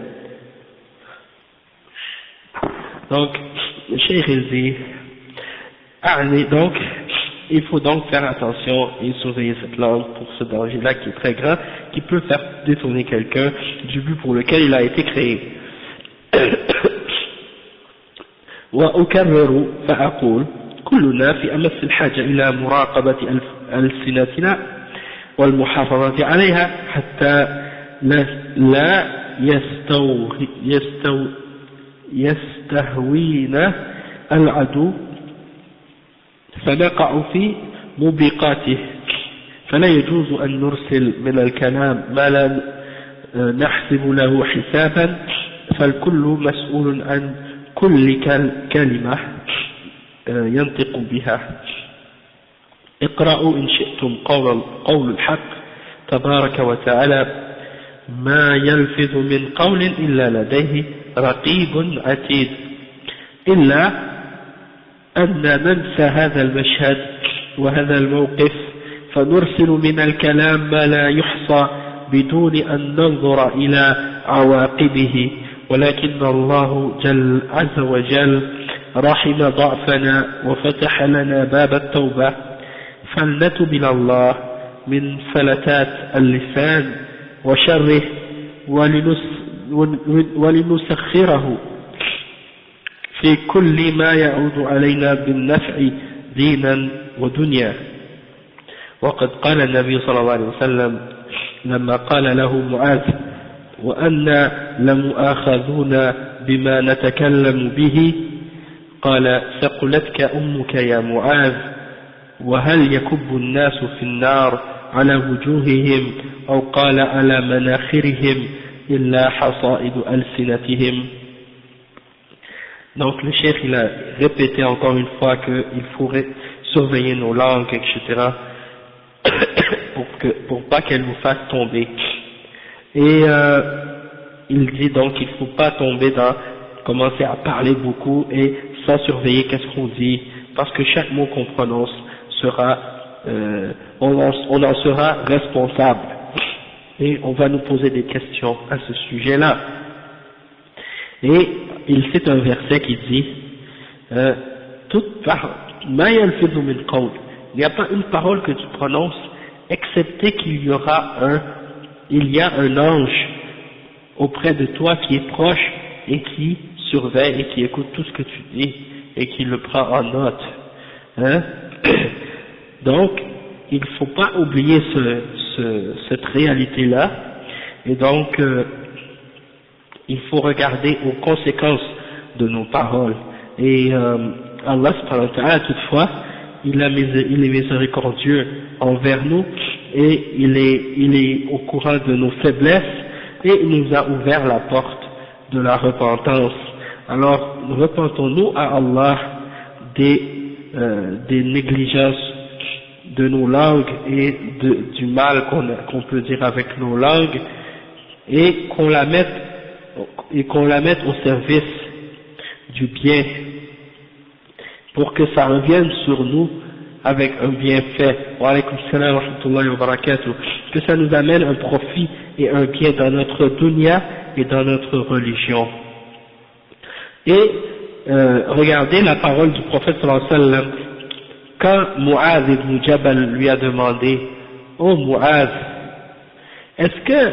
Donc, le cheikh il dit, donc, il faut donc faire attention et surveiller cette langue pour ce danger-là qui est très grand, qui peut faire détourner quelqu'un du but pour lequel il a été créé. وأكرر فأقول كلنا في أمس الحاجة إلى مراقبة ألسنتنا والمحافظة عليها حتى لا يستهوينا العدو فنقع في موبقاته، فلا يجوز أن نرسل من الكلام ما لا نحسب له حسابا، فالكل مسؤول عن كل كلمة ينطق بها. اقرأوا إن شئتم قول الحق تبارك وتعالى ما يلفظ من قول إلا لديه رقيب عتيد، إلا أن ننسى هذا المشهد وهذا الموقف فنرسل من الكلام ما لا يحصى بدون أن ننظر إلى عواقبه، ولكن الله جل عز وجل رحم ضعفنا وفتح لنا باب التوبة، فلنتب إلى الله من فلتات اللسان وشره ولنسخره في كل ما يعود علينا بالنفع دينا ودنيا. وقد قال النبي صلى الله عليه وسلم لما قال له معاذ وأنا لمؤاخذون بما نتكلم به قال ثقلتك أمك يا معاذ وهل يكب الناس في النار على وجوههم أو قال على مناخرهم إلا حصائد ألسنتهم. Donc le cheikh il a répété encore une fois qu'il faudrait surveiller nos langues, etc. pour pas qu'elles nous fassent tomber. Et il dit donc qu'il ne faut pas tomber dans commencer à parler beaucoup et sans surveiller qu'est-ce qu'on dit, parce que chaque mot qu'on prononce sera, on en sera responsable. Et on va nous poser des questions à ce sujet-là. Et il cite un verset qui dit il n'y a pas une parole que tu prononces excepté qu'il y a un ange auprès de toi qui est proche et qui surveille et qui écoute tout ce que tu dis et qui le prend en note. Donc il ne faut pas oublier cette réalité-là, et donc il faut regarder aux conséquences de nos paroles. Et Allah subhanahu wa ta'ala, toutefois, il est miséricordieux envers nous, et il est au courant de nos faiblesses, et il nous a ouvert la porte de la repentance. Alors, repentons-nous à Allah des négligences de nos langues et du mal qu'on peut dire avec nos langues, et qu'on la mette au service du bien, pour que ça revienne sur nous avec un bienfait. Wa alaykum salam wa rahmatullahi wa barakatuh. Que ça nous amène un profit et un bien dans notre dunya et dans notre religion. Et regardez la parole du prophète sallallahu alayhi wa sallam, quand Mu'adh ibn Jabal lui a demandé: oh Mu'adh, est-ce que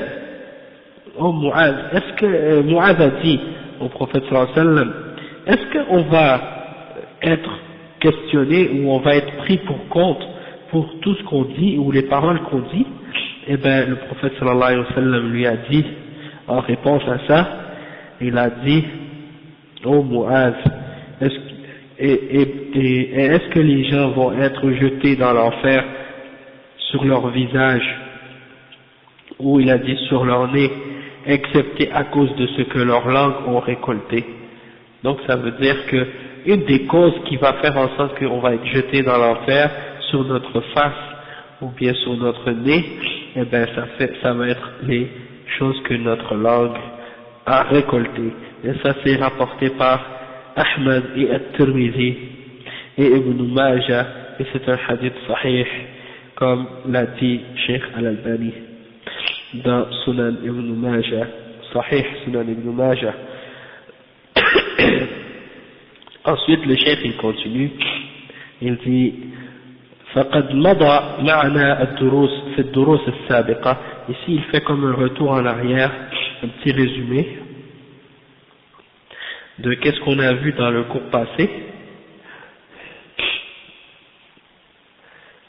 Mu'adh a dit au prophète sallallahu alayhi wa sallam: est-ce qu'on va être questionné, où on va être pris pour compte pour tout ce qu'on dit ou les paroles qu'on dit, eh ben le prophète sallallahu alayhi wa sallam lui a dit, en réponse à ça, il a dit: ô Mu'az, est-ce que les gens vont être jetés dans l'enfer sur leur visage, ou il a dit sur leur nez, excepté à cause de ce que leurs langues ont récolté. Donc ça veut dire que une des causes qui va faire en sorte qu'on va être jeté dans l'enfer sur notre face ou bien sur notre nez, eh ben ça va être les choses que notre langue a récoltées. Et ça c'est rapporté par Ahmad et At-Tirmidhi et Ibn Majah, et c'est un hadith sahih, comme l'a dit Cheikh Al-Albani dans Sunan Ibn Majah, Sahih Sunan Ibn Majah. Ensuite le Cheikh il continue, il dit: فقد مضى معنا الدروس في الدروس السابقة. Ici il fait comme un retour en arrière, un petit résumé de qu'est-ce qu'on a vu dans le cours passé.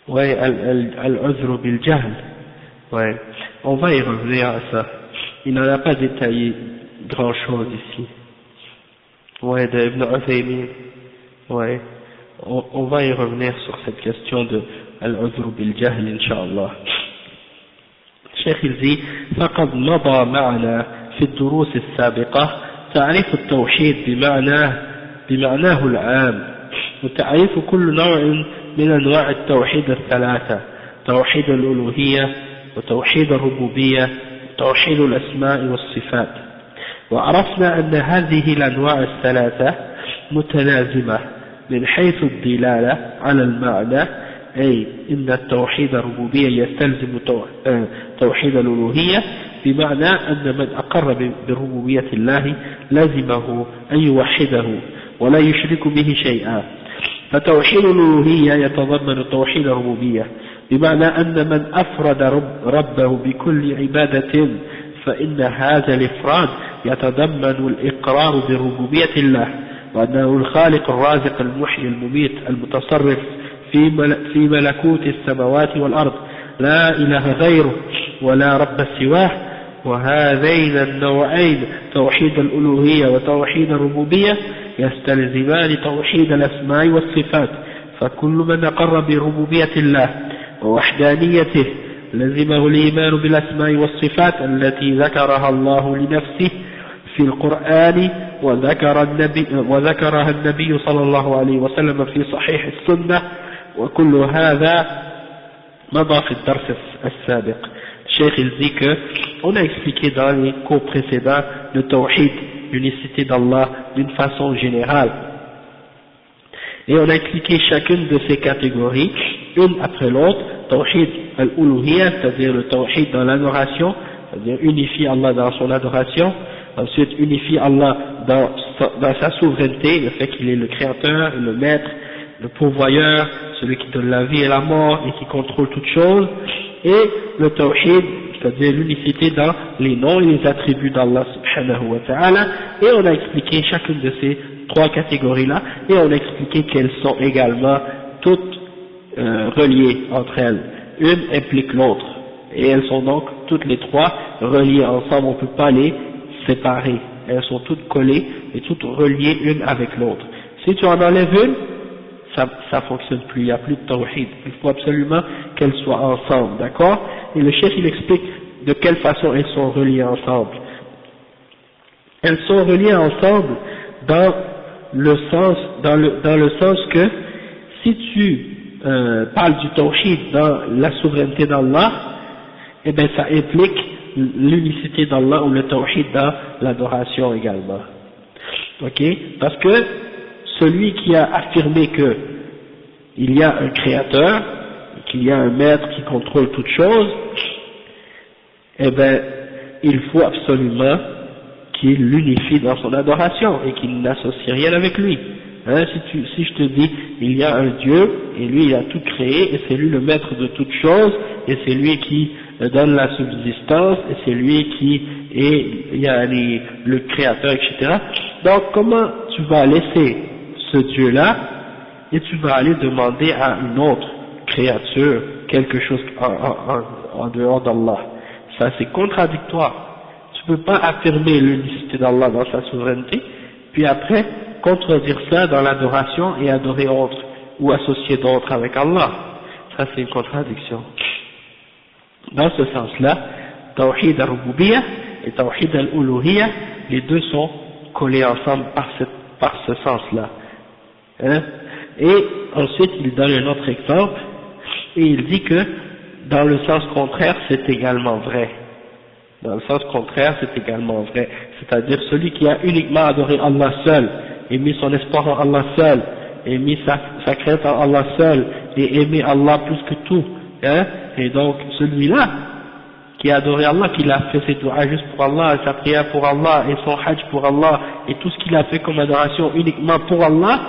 Ouais, al-uzru bil jahl. Ouais, on va y revenir à ça. Il n'en a pas détaillé grand chose ici. Ouais, de Ibn Uthaymin. Ouais, on va y revenir sur cette question de al-uzru bil jahl, incha'Allah. الشيخ الزي: فقد مضى معنا في الدروس السابقة تعريف التوحيد بمعناه العام، وتعريف كل نوع من أنواع التوحيد الثلاثة: توحيد الألوهية، وتوحيد الربوبية، وتوحيد الأسماء والصفات. وعرفنا أن هذه الأنواع الثلاثة متلازمة من حيث الدلالة على المعنى، أي إن التوحيد الربوبية يستلزم توحيد الألوهية، بمعنى أن من أقر بربوبية الله لزمه أن يوحده ولا يشرك به شيئا. فتوحيد الألوهية يتضمن توحيد الربوبية، بمعنى أن من أفرد ربه بكل عبادة فإن هذا الإفراد يتضمن الإقرار بربوبية الله، وأنه الخالق الرازق المحيي المميت المتصرف في ملكوت السماوات والأرض، لا إله غيره ولا رب سواه. وهذين النوعين توحيد الألوهية وتوحيد الربوبية يستلزمان توحيد الأسماء والصفات، فكل من أقر بربوبية الله ووحدانيته لزمه الإيمان بالأسماء والصفات التي ذكرها الله لنفسه في القرآن وذكرها النبي صلى الله عليه وسلم في صحيح السنة، وكل هذا مضى في الدرس السابق. Cheikh il dit que on a expliqué dans les cours précédents le tawhid, l'unicité d'Allah d'une façon générale, et on a expliqué chacune de ces catégories une après l'autre. Tawhid al-uluhiyya, c'est-à-dire le tawhid dans l'adoration, c'est-à-dire unifier Allah dans son adoration. Ensuite unifier Allah dans sa souveraineté, le fait qu'il est le créateur, le maître, le pourvoyeur, celui qui donne la vie et la mort et qui contrôle toutes choses. Et le tawhid, c'est-à-dire l'unicité dans les noms et les attributs d'Allah subhanahu wa ta'ala. Et on a expliqué chacune de ces trois catégories-là, et on a expliqué qu'elles sont également toutes reliées entre elles. Une implique l'autre, et elles sont donc toutes les trois reliées ensemble, on ne peut pas les séparer. Elles sont toutes collées et toutes reliées une avec l'autre. Si tu en enlèves une, ça fonctionne plus, il n'y a plus de tawhid. Il faut absolument qu'elles soient ensemble, d'accord? Et le chef il explique de quelle façon elles sont reliées ensemble. Elles sont reliées ensemble dans le sens que si tu parles du tawhid dans la souveraineté d'Allah, eh bien ça implique l'unicité d'Allah ou le tawhid dans l'adoration également. Ok? Parce que celui qui a affirmé que il y a un créateur, qu'il y a un maître qui contrôle toutes choses, eh bien, il faut absolument qu'il l'unifie dans son adoration et qu'il n'associe rien avec lui. Hein, si je te dis, il y a un Dieu, et lui il a tout créé, et c'est lui le maître de toutes choses, et c'est lui qui donne la subsistance, et c'est lui qui est le créateur, etc. Donc comment tu vas laisser ce Dieu-là et tu vas aller demander à une autre créature quelque chose en dehors d'Allah. Ça c'est contradictoire. Tu peux pas affirmer l'unicité d'Allah dans sa souveraineté, puis après contredire ça dans l'adoration et adorer autre ou associer d'autres avec Allah. Ça c'est une contradiction. Dans ce sens-là, Tawhid al-Rububiyyah et Tawhid al-Uluhiyyah, les deux sont collés ensemble par ce sens-là. Hein? Et ensuite il donne un autre exemple et il dit que dans le sens contraire c'est également vrai. Dans le sens contraire c'est également vrai. C'est-à-dire celui qui a uniquement adoré Allah seul et mis son espoir en Allah seul et mis sa crainte en Allah seul et aimé Allah plus que tout, hein? Et donc celui-là qui a adoré Allah, qui a fait ses doigts juste pour Allah, sa prière pour Allah et son hajj pour Allah et tout ce qu'il a fait comme adoration uniquement pour Allah,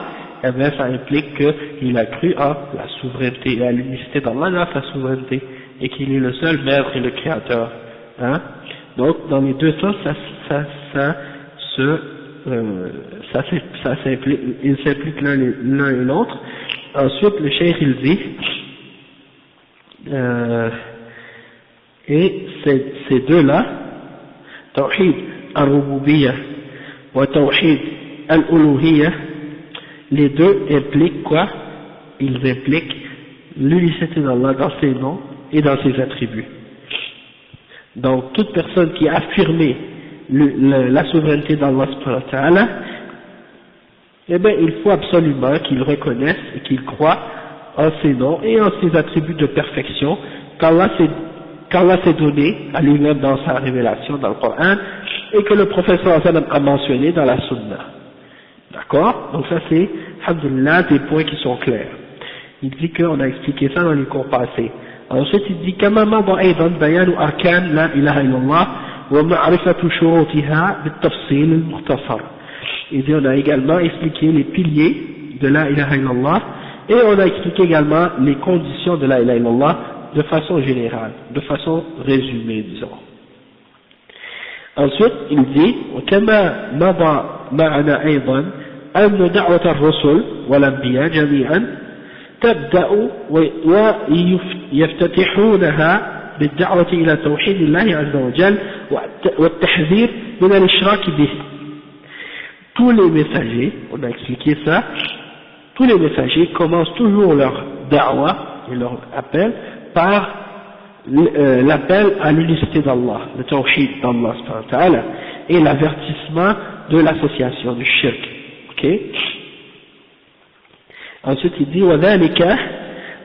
eh bien ça implique qu'il a cru à la souveraineté et à l'unicité d'Allah dans sa souveraineté et qu'il est le seul maître et le créateur, hein? Donc dans les deux sens ils s'impliquent l'un et l'autre. Ensuite le cheikh il dit et ces deux-là, Tawhid al-Rububiyyah wa Tawhid al-Uluhiyyah, les deux impliquent quoi? Ils impliquent l'unicité d'Allah dans ses noms et dans ses attributs. Donc toute personne qui a affirmé la souveraineté d'Allah subhanahu wa ta'ala, eh bien il faut absolument qu'il reconnaisse et qu'il croit en ses noms et en ses attributs de perfection qu'Allah s'est donné à lui-même dans sa révélation dans le Coran et que le prophète sallallahu alayhi wa sallam a mentionné dans la Sunna. D'accord? Donc ça c'est, alhamdulillah, des points qui sont clairs. Il dit qu'on a expliqué ça dans les cours passés. Ensuite il dit كما مضى أيضا بيان أركان لا إله إلا الله ومعرفة شروطها بالتفصيل المختصر. Il dit on a également expliqué les piliers de la ilaha illallah et on a expliqué également les conditions de la ilaha illallah de façon générale, de façon résumée disons. Ensuite il dit وكما مضى معنا أيضا أن دعوة الرسل والأنبياء جميعا تبدأ ويفتتحونها بالدعوة إلى توحيد الله عز وجل والتحذير من الإشراك به. Tous les messagers, on a expliqué ça, tous les messagers commencent toujours leur da'wa et leur appel par l'appel à l'unicité d'Allah, le tawhid d'Allah subhanahu wa ta'ala, et l'avertissement de l'association du shirk. Ok? Ensuite il dit وذلك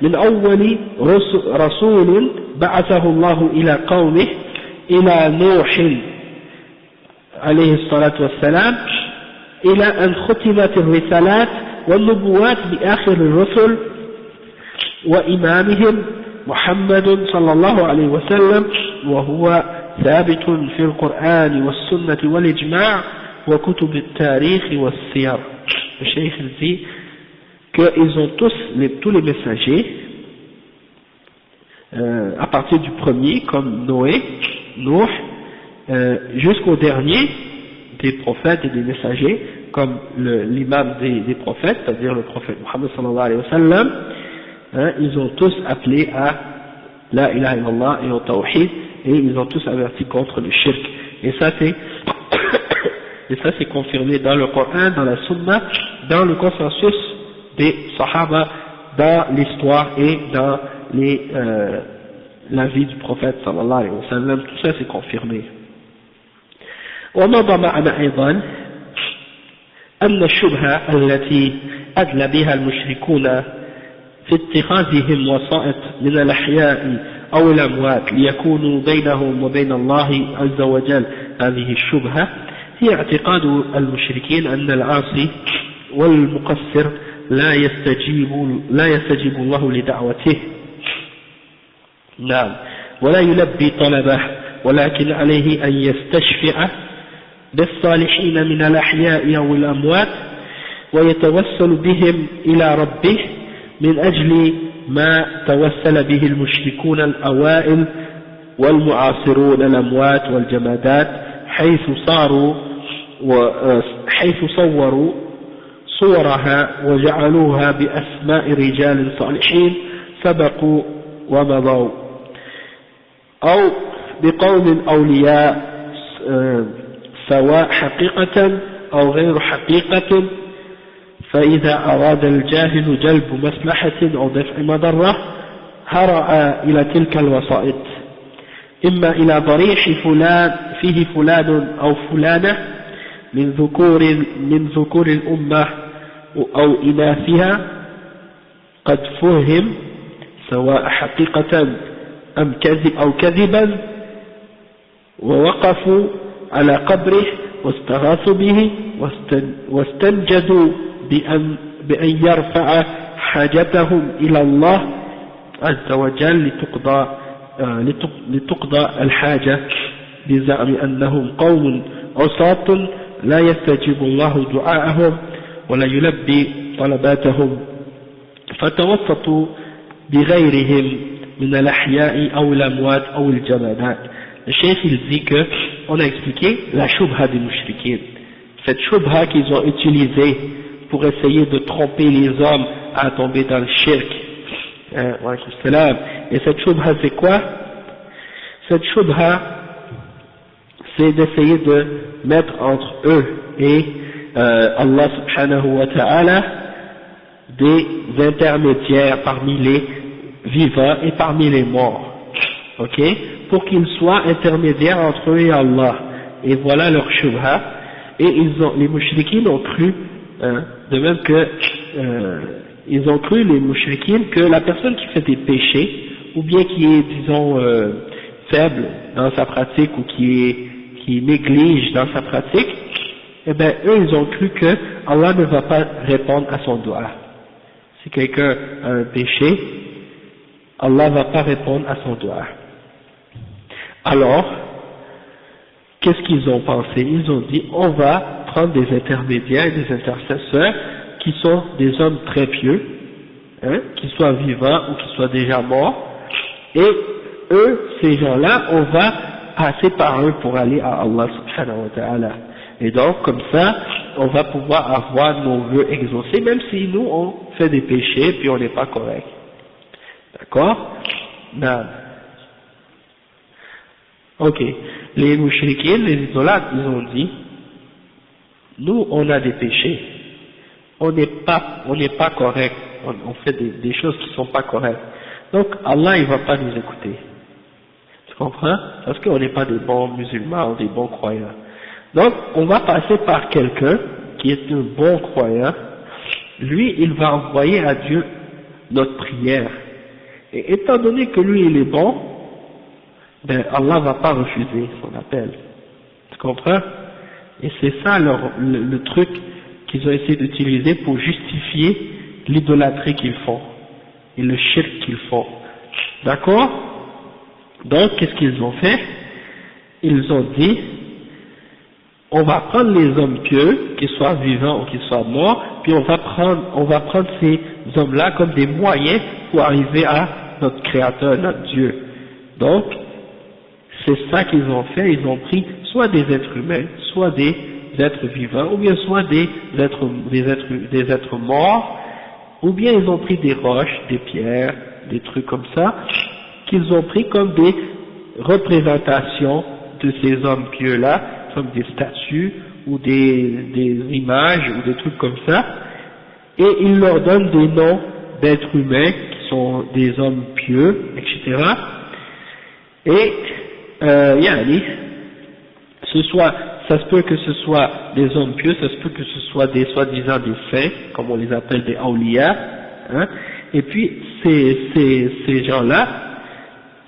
من أول رسول بعثه الله إلى قومه إلى نوح عليه الصلاة والسلام إلى أن ختمت الرسالات والنبوات بآخر الرسل وإمامهم محمد صلى الله عليه وسلم وهو ثابت في القرآن والسنة والإجماع وكتب التاريخ والسير. Le cheikh dit qu'ils ont tous les messagers, à partir du premier, comme Noé, jusqu'au dernier des prophètes et des messagers, comme l'imam des prophètes, c'est-à-dire le prophète Muhammad sallallahu alayhi wa sallam, ils ont tous appelé à la ilaha illallah et au tawhid, et ils ont tous averti contre le shirk. Et ça c'est confirmé dans le Coran, dans la Sunna, dans le consensus des Sahaba, dans l'histoire et dans la vie du prophète sallallahu alayhi wa sallam. Tout ça c'est confirmé. ومضى معنا أيضا أن الشبهة التي أدلى بها المشركون في اتخاذهم وسائط من الأحياء أو الأموات ليكونوا بينهم وبين الله عز وجل، هذه الشبهة هي اعتقاد المشركين أن العاصي والمقصر لا يستجيب الله لدعوته، نعم، ولا يلبي طلبه، ولكن عليه أن يستشفع بالصالحين من الأحياء أو الأموات ويتوسل بهم إلى ربه من أجل ما توسل به المشركون الأوائل والمعاصرون الأموات والجمادات حيث صورها وجعلوها بأسماء رجال صالحين سبقوا ومضوا أو بقوم أولياء سواء حقيقة أو غير حقيقة، فإذا أراد الجاهل جلب مصلحة أو دفع مضرة هرأ إلى تلك الوسائط، إما إلى ضريح فلان فيه فلان أو فلانة من ذكور الأمة أو إناثها قد فهم سواء حقيقة أم كذب أو كذبا، ووقفوا على قبره واستغاثوا به واستنجدوا بأن يرفع حاجتهم إلى الله عز وجل لتقضى الحاجة، بزعم أنهم قوم عصاة لا يستجيب الله دعاءهم ولا يلبي طلباتهم، فتوسطوا بغيرهم من الأحياء أو الأموات أو الجمادات. Le chef il dit que, on a expliqué la shubha des mouchriquins, cette shubha qu'ils ont utilisée pour essayer de tromper les hommes à tomber dans le shirk. Et cette shubha c'est quoi? Cette shubha c'est d'essayer de mettre entre eux et Allah subhanahu wa ta'ala des intermédiaires parmi les vivants et parmi les morts, ok, pour qu'ils soient intermédiaires entre eux et Allah. Et voilà leur shubha. Et les mouchriquins ont cru, de même que ils ont cru, les mouchriquins, que la personne qui fait des péchés, ou bien qui est, disons, faible dans sa pratique, ou qui néglige dans sa pratique, eh bien, eux, ils ont cru que Allah ne va pas répondre à son dua. Si quelqu'un a un péché, Allah ne va pas répondre à son dua. Alors, qu'est-ce qu'ils ont pensé? Ils ont dit, on va prendre des intermédiaires, des intercesseurs, qui sont des hommes très pieux, hein, qui soient vivants ou qui soient déjà morts, et eux, ces gens-là, on va passer par eux pour aller à Allah subhanahu wa ta'ala. Et donc, comme ça, on va pouvoir avoir nos vœux exaucés, même si nous, on fait des péchés, puis on n'est pas correct. D'accord? Non. Ok. Les mouchriquins, les idolâtres, ils ont dit, nous, on a des péchés. On n'est pas correct. On fait des choses qui sont pas correctes. Donc, Allah, il va pas nous écouter. Tu comprends? Parce qu'on n'est pas des bons musulmans ou des bons croyants. Donc, on va passer par quelqu'un qui est un bon croyant. Lui, il va envoyer à Dieu notre prière. Et étant donné que lui, il est bon, ben, Allah va pas refuser son appel. Tu comprends? Et c'est ça le truc qu'ils ont essayé d'utiliser pour justifier l'idolâtrie qu'ils font et le shirk qu'ils font. D'accord? Donc, qu'est-ce qu'ils ont fait? Ils ont dit, on va prendre les hommes pieux, qu'ils soient vivants ou qu'ils soient morts, puis on va prendre ces hommes-là comme des moyens pour arriver à notre Créateur, notre Dieu. Donc, c'est ça qu'ils ont fait, ils ont pris soit des êtres humains, soit des êtres vivants, ou bien soit des êtres morts, ou bien ils ont pris des roches, des pierres, des trucs comme ça, qu'ils ont pris comme des représentations de ces hommes pieux-là, comme des statues, ou des images, ou des trucs comme ça, et ils leur donnent des noms d'êtres humains, qui sont des hommes pieux, etc. Et, ça se peut que ce soit des hommes pieux, ça se peut que ce soit des soi-disant des saints, comme on les appelle des awliya, hein, et puis ces gens-là,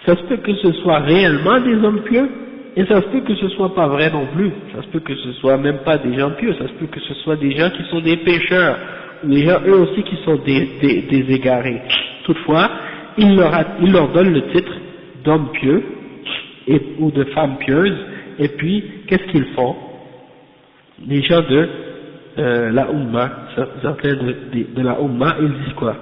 ça se peut que ce soit réellement des hommes pieux, et ça se peut que ce soit pas vrai non plus, ça se peut que ce soit même pas des gens pieux, ça se peut que ce soit des gens qui sont des pécheurs, ou des gens eux aussi qui sont des égarés. Toutefois, il leur donne le titre d'homme pieux, ou de femme pieuse, et puis, qu'est-ce qu'ils font? Les gens de la Ummah, certains de la Ummah, ils disent quoi?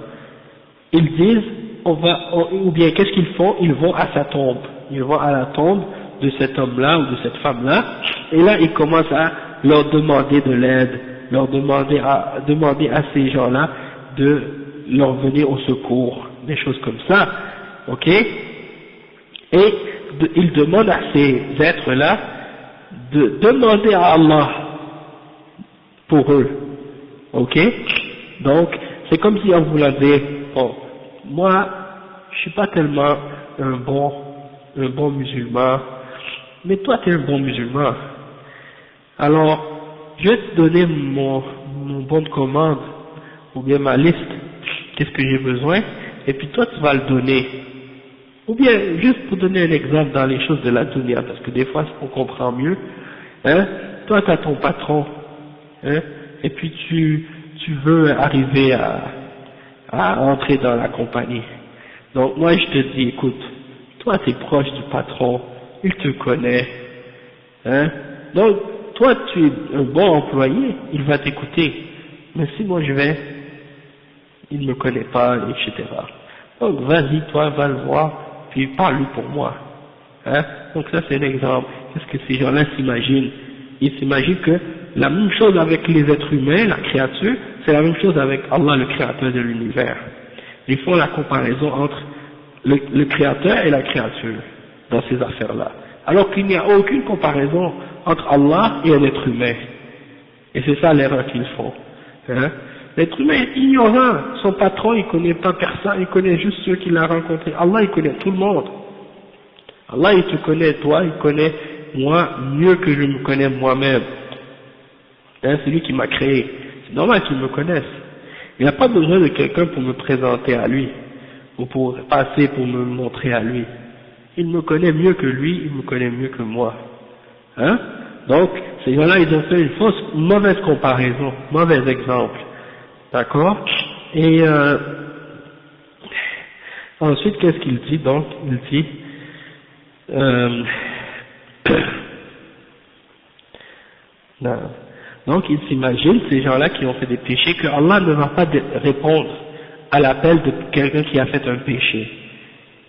Ils disent, ou bien qu'est-ce qu'ils font? Ils vont à sa tombe, ils vont à la tombe de cet homme-là ou de cette femme-là, et là ils commencent à leur demander de l'aide, leur demander à ces gens-là de leur venir au secours, des choses comme ça, ok? Et il demande à ces êtres-là de demander à Allah pour eux, ok? Donc, c'est comme si on voulait dire, bon, moi, je suis pas tellement un bon musulman, mais toi tu es un bon musulman. Alors, je vais te donner mon bon de commande, ou bien ma liste, qu'est-ce que j'ai besoin, et puis toi tu vas le donner. Ou bien, juste pour donner un exemple dans les choses de la dunya, parce que des fois on comprend mieux, hein, toi tu as ton patron, hein, et puis tu veux arriver à entrer dans la compagnie. Donc moi je te dis, écoute, toi tu es proche du patron, il te connaît, hein, donc toi tu es un bon employé, il va t'écouter, mais si moi je vais, il ne me connaît pas, etc. Donc vas-y, toi va le voir, puis parle-lui pour moi, hein. Donc ça c'est un exemple. Qu'est-ce que ces gens-là s'imaginent? Ils s'imaginent que la même chose avec les êtres humains, la créature, c'est la même chose avec Allah, le créateur de l'univers. Ils font la comparaison entre le créateur et la créature dans ces affaires-là, alors qu'il n'y a aucune comparaison entre Allah et un être humain. Et c'est ça l'erreur qu'ils font, hein. L'être humain est ignorant, son patron il connaît pas personne, il connaît juste ceux qu'il a rencontrés. Allah il connaît tout le monde. Allah il te connaît toi, il connaît moi mieux que je me connais moi-même, hein, c'est lui qui m'a créé, c'est normal qu'il me connaisse. Il n'a pas besoin de quelqu'un pour me présenter à lui, ou pour passer pour me montrer à lui. Il me connaît mieux que lui, il me connaît mieux que moi, hein. Donc ces gens-là ils ont fait une mauvaise comparaison, mauvais exemple. D'accord? Et ensuite, qu'est-ce qu'il dit donc? Il dit donc il s'imagine, ces gens-là qui ont fait des péchés, que Allah ne va pas répondre à l'appel de quelqu'un qui a fait un péché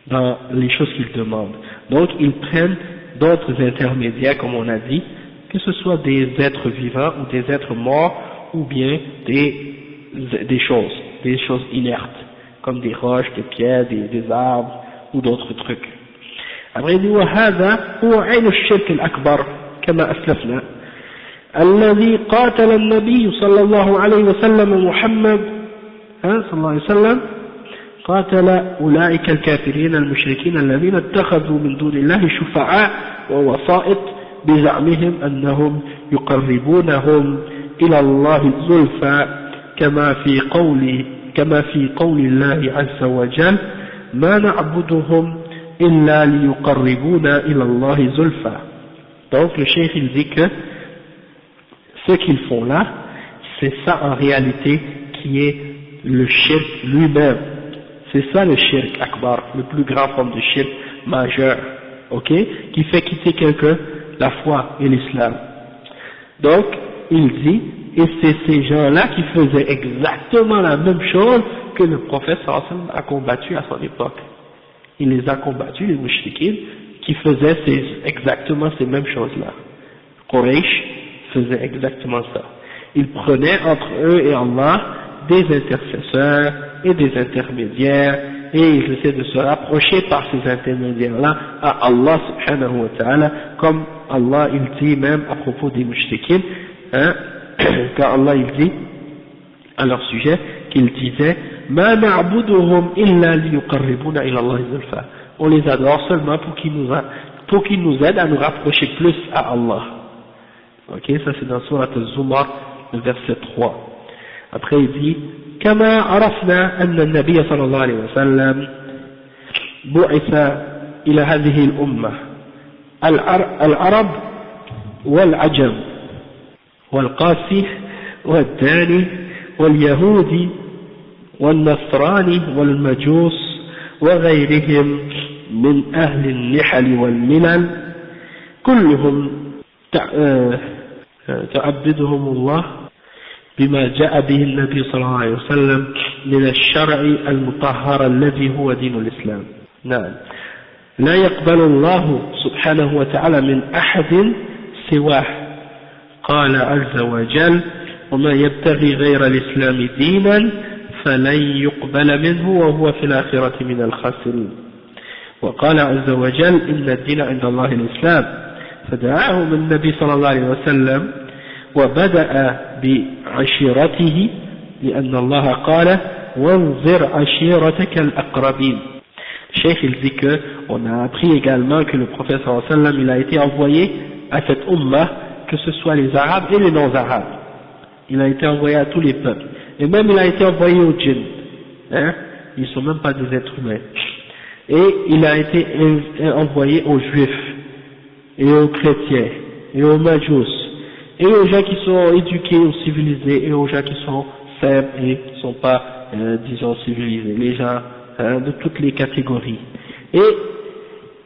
dans les choses qu'il demande. Donc ils prennent d'autres intermédiaires, comme on a dit, que ce soit des êtres vivants ou des êtres morts, ou bien des choses inertes, comme des roches, des pierres, des arbres ou d'autres trucs. Après il dit وهذا هو عين الشرك الأكبر كما أسلفنا الذي قاتل النبي صلى الله عليه وسلم محمد صلى الله عليه وسلم قاتل أولئك الكافرين المشركين الذين اتخذوا من دون الله شفعاء ووسائط بزعمهم أنهم يقربونهم إلى الله زلفى كما في قول الله عز وجل ما نعبدهم إلا ليقربونا إلى الله زلفى. Donc le cheikh il dit que ce qu'ils font là, c'est ça en réalité qui est le shirk lui-même. C'est ça le shirk akbar, le plus grand forme de shirk majeur, ok, qui fait quitter quelqu'un la foi et l'islam. Donc il dit, et c'est ces gens-là qui faisaient exactement la même chose que le prophète sallallahu alayhi wa sallam a combattu à son époque. Il les a combattus, les mouchriquines, qui faisaient exactement ces mêmes choses-là. Quraysh faisait exactement ça. Ils prenaient entre eux et Allah des intercesseurs et des intermédiaires, et ils essaient de se rapprocher par ces intermédiaires-là à Allah subhanahu wa ta'ala, comme Allah il dit même à propos des mouchriquines, hein, car Allah il dit à leur sujet qu'il disait Ma na'buduhum illa liyuqarribuna ila Allah zulfa. On les adore seulement pour qu'ils nous aident à nous rapprocher plus à Allah. Ok, ça c'est dans Surat al-Zumar, le verset 3. Après il dit كما عرفنا أن النبي صلى الله عليه وسلم بعث إلى هذه الأمة العرب والعجم والقاسي والداني واليهودي والنصراني والمجوس وغيرهم من أهل النحل والملل كلهم تعبدهم الله بما جاء به النبي صلى الله عليه وسلم من الشرع المطهر الذي هو دين الإسلام. نعم. لا يقبل الله سبحانه وتعالى من أحد سواه. قال عز وجل ومن يبتغي غير الإسلام دينا فلن يقبل منه وهو في الآخرة من الخاسرين. وقال عز وجل إن الدين عند الله الإسلام، فدعاهم النبي صلى الله عليه وسلم وبدأ بعشيرته لأن الله قال وانظر عشيرتك الأقربين. Cheikh il dit que on a appris également que le prophète sallallahu alayhi wa sallam il a été envoyé à cette ummah, que ce soit les arabes et les non-arabes. Il a été envoyé à tous les peuples, et même il a été envoyé aux djinns, hein, ils ne sont même pas des êtres humains, et il a été envoyé aux juifs et aux chrétiens et aux majous et aux gens qui sont éduqués ou civilisés et aux gens qui sont simples et qui ne sont pas disons civilisés, les gens de toutes les catégories. Et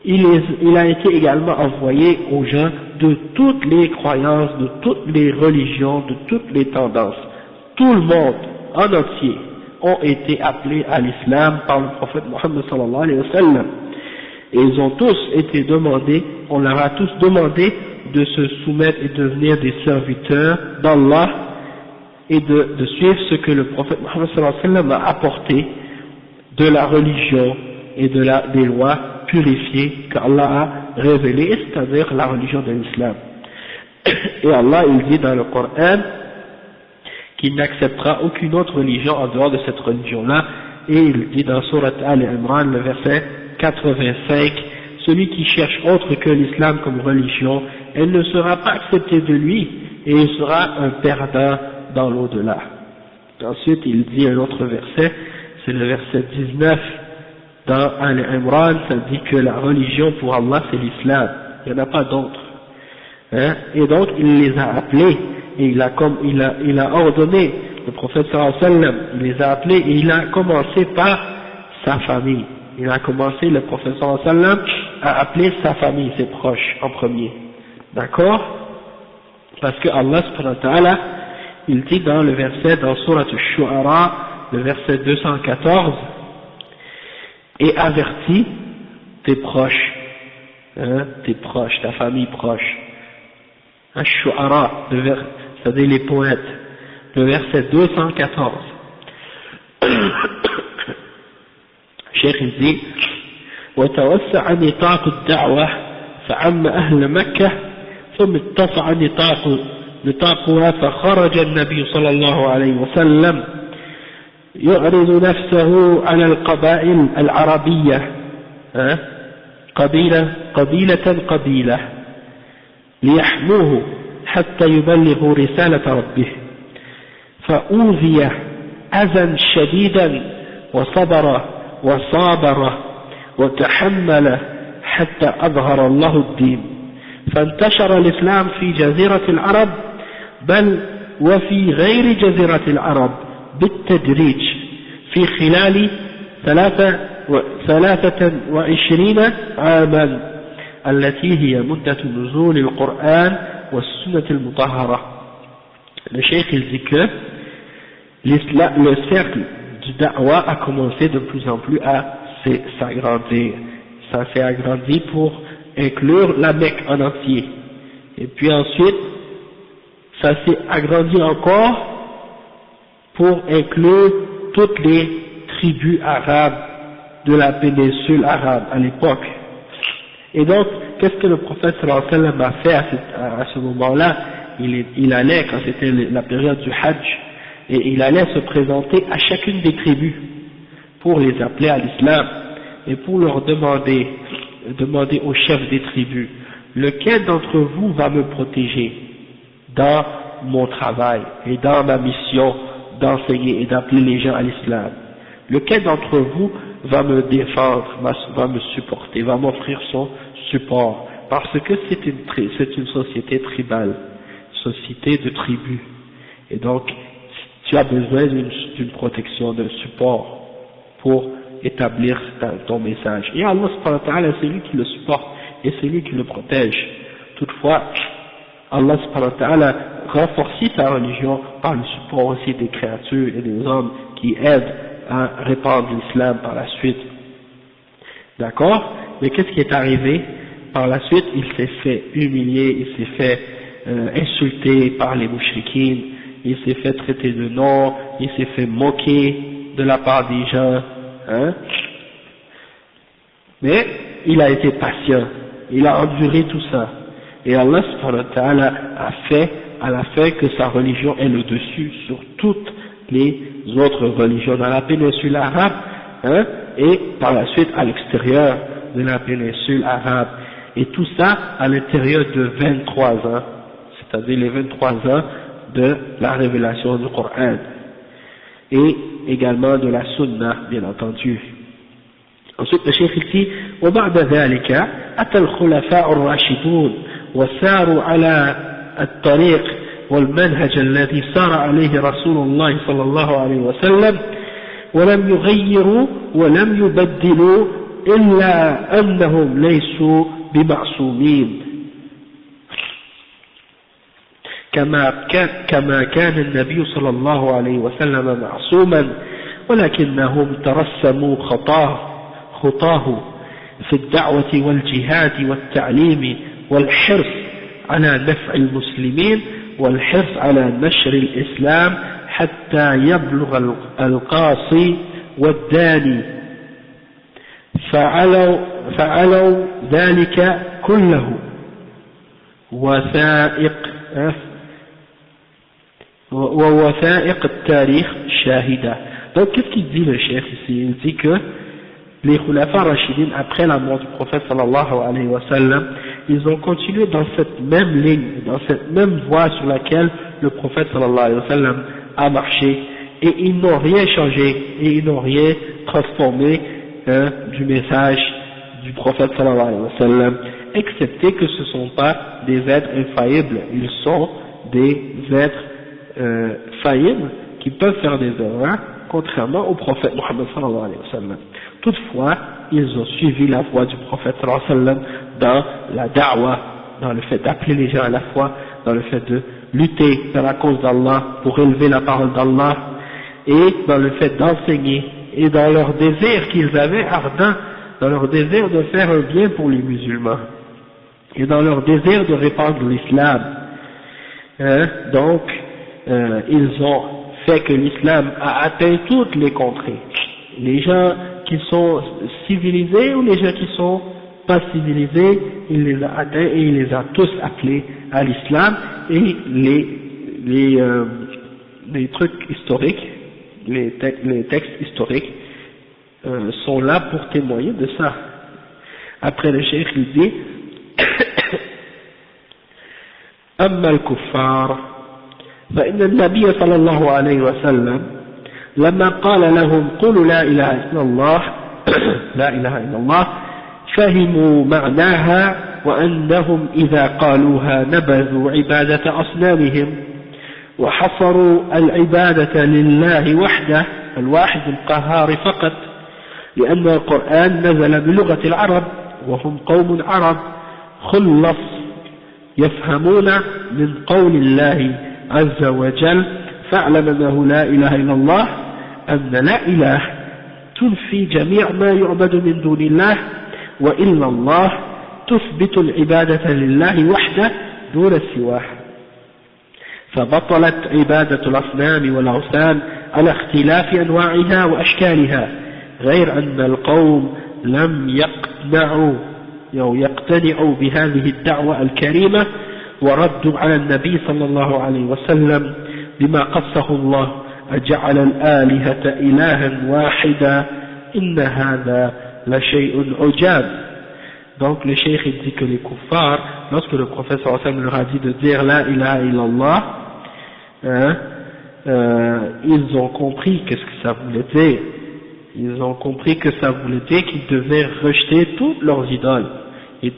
il a été également envoyé aux gens de toutes les croyances, de toutes les religions, de toutes les tendances. Tout le monde en entier ont été appelés à l'islam par le prophète Mohammed sallallahu alayhi wa sallam. Et ils ont tous été demandés, on leur a tous demandé de se soumettre et de devenir des serviteurs d'Allah et de suivre ce que le prophète Mohammed sallallahu alayhi wa sallam a apporté de la religion et des lois purifiées qu'Allah a révélées, c'est-à-dire la religion de l'islam. Et Allah il dit dans le Coran qu'il n'acceptera aucune autre religion en dehors de cette religion-là, et il dit dans Surat Al-Imran, le verset 85, celui qui cherche autre que l'islam comme religion, elle ne sera pas acceptée de lui, et il sera un perdant dans l'au-delà. Ensuite il dit un autre verset, c'est le verset 19 dans Al-Imran, ça dit que la religion pour Allah c'est l'islam, il n'y en a pas d'autre. Hein? Et donc il les a appelés, et il a ordonné, le prophète sallallahu alayhi wa sallam, il les a appelés et il a commencé par sa famille. Il a commencé, le prophète sallallahu alayhi wa sallam, à appeler sa famille, ses proches en premier. D'accord? Parce que Allah subhanahu wa ta'ala, il dit dans le verset, dans Surat Al-Shu'ara, le verset 214, et avertis tes proches, hein, ta famille proche. Al-Shu'ara, c'est-à-dire les poètes, le verset 214. Cheikh il dit وتوسع نطاق الدعوة فعم أهل مكة ثم اتسع نطاقها فخرج النبي صلى الله عليه وسلم يعرض نفسه على القبائل العربية قبيلة ليحموه حتى يبلغوا رسالة ربه فأوذي أذى شديدا وصابر وتحمل حتى أظهر الله الدين فانتشر الإسلام في جزيرة العرب بل وفي غير جزيرة العرب بالتدريج في خلال 23 عاما التي هي مدة نزول القرآن والسنة المطهرة. Le cheikh il dit que le cercle du da'wa a commencé de plus en plus à s'agrandir. Ça s'est agrandi pour inclure la Mecque en entier. Et puis ensuite, ça s'est agrandi encore pour inclure toutes les tribus arabes de la péninsule arabe à l'époque. Et donc, qu'est-ce que le prophète sallallahu alayhi wa sallam a fait à ce moment-là? Il allait, quand c'était la période du Hajj, et il allait se présenter à chacune des tribus pour les appeler à l'islam et pour leur demander aux chefs des tribus, lequel d'entre vous va me protéger dans mon travail et dans ma mission d'enseigner et d'appeler les gens à l'islam? Lequel d'entre vous va me défendre, va me supporter, va m'offrir son support? Parce que c'est une société tribale, société de tribus, et donc tu as besoin d'une protection, d'un support pour établir ton message. Et Allah subhanahu wa ta'ala, c'est lui qui le supporte et c'est lui qui le protège. Toutefois, Allah subhanahu wa ta'ala renforce sa religion par le support aussi des créatures et des hommes qui aident à répandre l'islam par la suite. D'accord? Mais qu'est-ce qui est arrivé? Par la suite, il s'est fait humilier, il s'est fait insulter par les mouchriquines, il s'est fait traiter de nom, il s'est fait moquer de la part des gens, hein. Mais il a été patient, il a enduré tout ça. Et Allah subhanahu wa ta'ala a fait que sa religion est le dessus sur toutes les autres religions dans la péninsule arabe, hein, et par la suite à l'extérieur de la péninsule arabe. Et tout ça à l'intérieur de 23 ans, c'est-à-dire les 23 ans de la révélation du Coran. Et également de la Sunna, bien entendu. Ensuite, le Cheikh dit, وبعد ذلك أتى الخلفاء الراشدون وساروا على الطريق والمنهج الذي سار عليه رسول الله صلى الله عليه وسلم ولم يغيروا ولم يبدلوا إلا أنهم ليسوا بمعصومين كما كان النبي صلى الله عليه وسلم معصوما ولكنهم ترسموا خطاه في الدعوة والجهاد والتعليم والحرص على نفع المسلمين والحرص على نشر الإسلام حتى يبلغ القاصي والداني فعلوا ذلك كله ووثائق التاريخ شاهدة. Donc qu'est-ce qu'il dit le chef ici? Il dit que les khulafa rachidines, après la mort du prophète sallallahu alayhi wa sallam, ils ont continué dans cette même ligne, dans cette même voie sur laquelle le prophète sallallahu alayhi wa sallam a marché, et ils n'ont rien changé, et ils n'ont rien transformé du message du prophète sallallahu alayhi wa sallam, excepté que ce ne sont pas des êtres infaillibles, ils sont des êtres faillibles qui peuvent faire des erreurs, contrairement au prophète Muhammad sallallahu alayhi wa sallam. Toutefois, ils ont suivi la voie du prophète sallallahu alayhi wa sallam dans la da'wa, dans le fait d'appeler les gens à la foi, dans le fait de lutter dans la cause d'Allah pour élever la parole d'Allah, et dans le fait d'enseigner, et dans leur désir qu'ils avaient ardent, dans leur désir de faire un bien pour les musulmans, et dans leur désir de répandre l'islam. Donc, ils ont fait que l'islam a atteint toutes les contrées. Les gens qui sont civilisés ou les gens qui sont pas civilisés, il les a atteints et il les a tous appelés à l'islam, et les trucs historiques, les textes historiques sont là pour témoigner de ça. Après le cheikh il dit أما الكفار فإن النبي صلى الله عليه وسلم لما قال لهم قولوا لا إله إلا الله لا إله إلا الله فهموا معناها وأنهم إذا قالوها نبذوا عبادة أصنامهم وحصروا العبادة لله وحده الواحد القهار فقط لأن القرآن نزل بلغة العرب وهم قوم عرب خلص يفهمون من قول الله عز وجل فاعلم أنه لا إله إلا الله أن لا إله تنفي جميع ما يعبد من دون الله وإلا الله تثبت العبادة لله وحده دون سواه فبطلت عبادة الأصنام والأوثان على اختلاف أنواعها وأشكالها غير أن القوم لم يقتنعوا بهذه الدعوة الكريمة وردوا على النبي صلى الله عليه وسلم بما قصه الله أجعل الآلهة إلها واحدا إن هذا لشيء عجاب. Donc le cheikh il dit que les kuffars, lorsque le prophète sallallahu alayhi wa sallam leur a dit de dire la ilaha illallah, ils ont compris qu'est-ce que ça voulait dire. Ils ont compris que ça voulait dire qu'ils devaient rejeter toutes leurs idoles. Et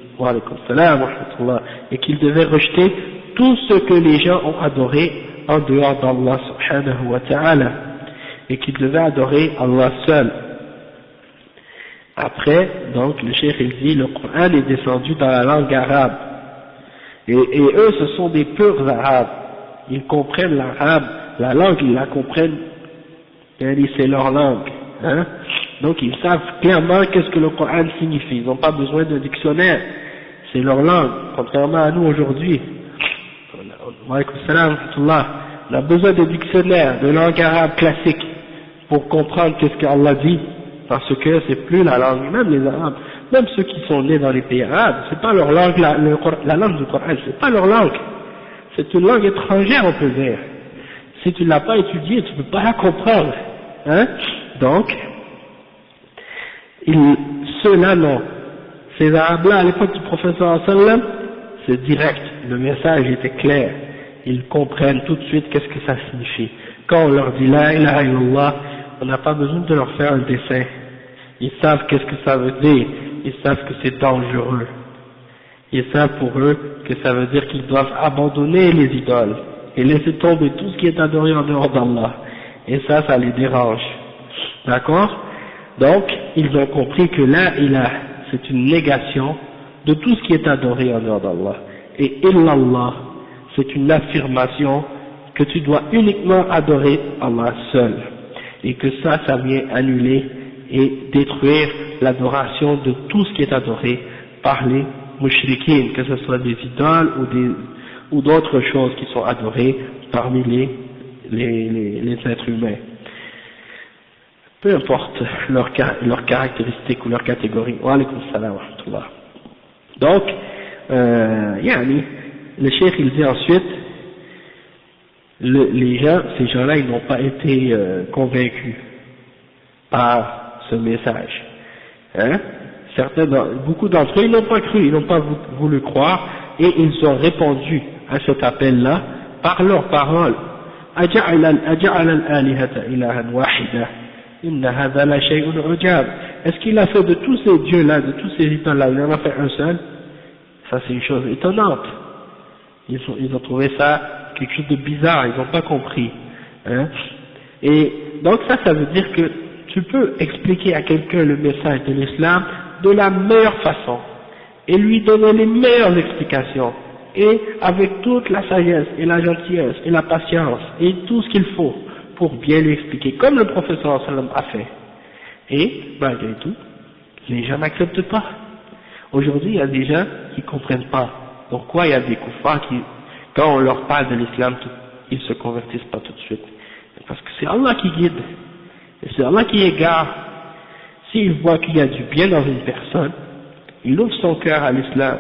qu'ils devaient rejeter tout ce que les gens ont adoré en dehors d'Allah subhanahu wa ta'ala, et qu'ils devaient adorer Allah seul. Après, donc, le cheikh il dit, le Coran est descendu dans la langue arabe, et eux ce sont des purs arabes, ils comprennent l'arabe, la langue ils la comprennent, c'est leur langue, hein. Donc ils savent clairement qu'est-ce que le Coran signifie, ils n'ont pas besoin d'un dictionnaire, c'est leur langue, contrairement à nous aujourd'hui. On a besoin de dictionnaires, de langue arabe classique pour comprendre qu'est-ce qu'Allah dit, parce que c'est plus la langue, même les Arabes, même ceux qui sont nés dans les pays arabes, c'est pas leur langue, la langue du Coran, c'est pas leur langue, c'est une langue étrangère, on peut dire. Si tu l'as pas étudiée, tu peux pas la comprendre, hein. Donc, ceux-là non. Ces Arabes-là, à l'époque du prophète sallallahu alayhi wa sallam, c'est direct, le message était clair, ils comprennent tout de suite qu'est-ce que ça signifie. Quand on leur dit la ilaha illallah, on n'a pas besoin de leur faire un dessin, ils savent qu'est-ce que ça veut dire, ils savent que c'est dangereux, ils savent pour eux que ça veut dire qu'ils doivent abandonner les idoles et laisser tomber tout ce qui est adoré en dehors d'Allah, et ça les dérange, d'accord? Donc, ils ont compris que la ilaha, c'est une négation de tout ce qui est adoré en dehors d'Allah, et illallah, c'est une affirmation que tu dois uniquement adorer Allah seul, et que ça vient annuler et détruire l'adoration de tout ce qui est adoré par les mushrikines, que ce soit des idoles ou d'autres choses qui sont adorées parmi les êtres humains, peu importe leurs caractéristiques ou leurs catégories. Wa alaykum salam wa rahmatullah. Donc, le cheikh il dit ensuite, ces gens-là, ils n'ont pas été convaincus par ce message. Hein? Beaucoup d'entre eux, ils n'ont pas cru, ils n'ont pas voulu croire, et ils ont répondu à cet appel-là par leurs paroles. Est-ce qu'il a fait de tous ces dieux-là, de tous ces idoles-là, il en a fait un seul? Ça c'est une chose étonnante. Ils ont trouvé ça quelque chose de bizarre, ils n'ont pas compris. Hein? Et donc ça veut dire que tu peux expliquer à quelqu'un le message de l'islam de la meilleure façon, et lui donner les meilleures explications, et avec toute la sagesse, et la gentillesse, et la patience, et tout ce qu'il faut, pour bien lui expliquer, comme le prophète sallallahu alayhi wa sallam a fait. Et, malgré tout, les gens n'acceptent pas. Aujourd'hui, il y a des gens qui ne comprennent pas. Pourquoi il y a des kuffars qui, quand on leur parle de l'islam, ils ne se convertissent pas tout de suite? Parce que c'est Allah qui guide, et c'est Allah qui égare. S'il voit qu'il y a du bien dans une personne, il ouvre son cœur à l'islam.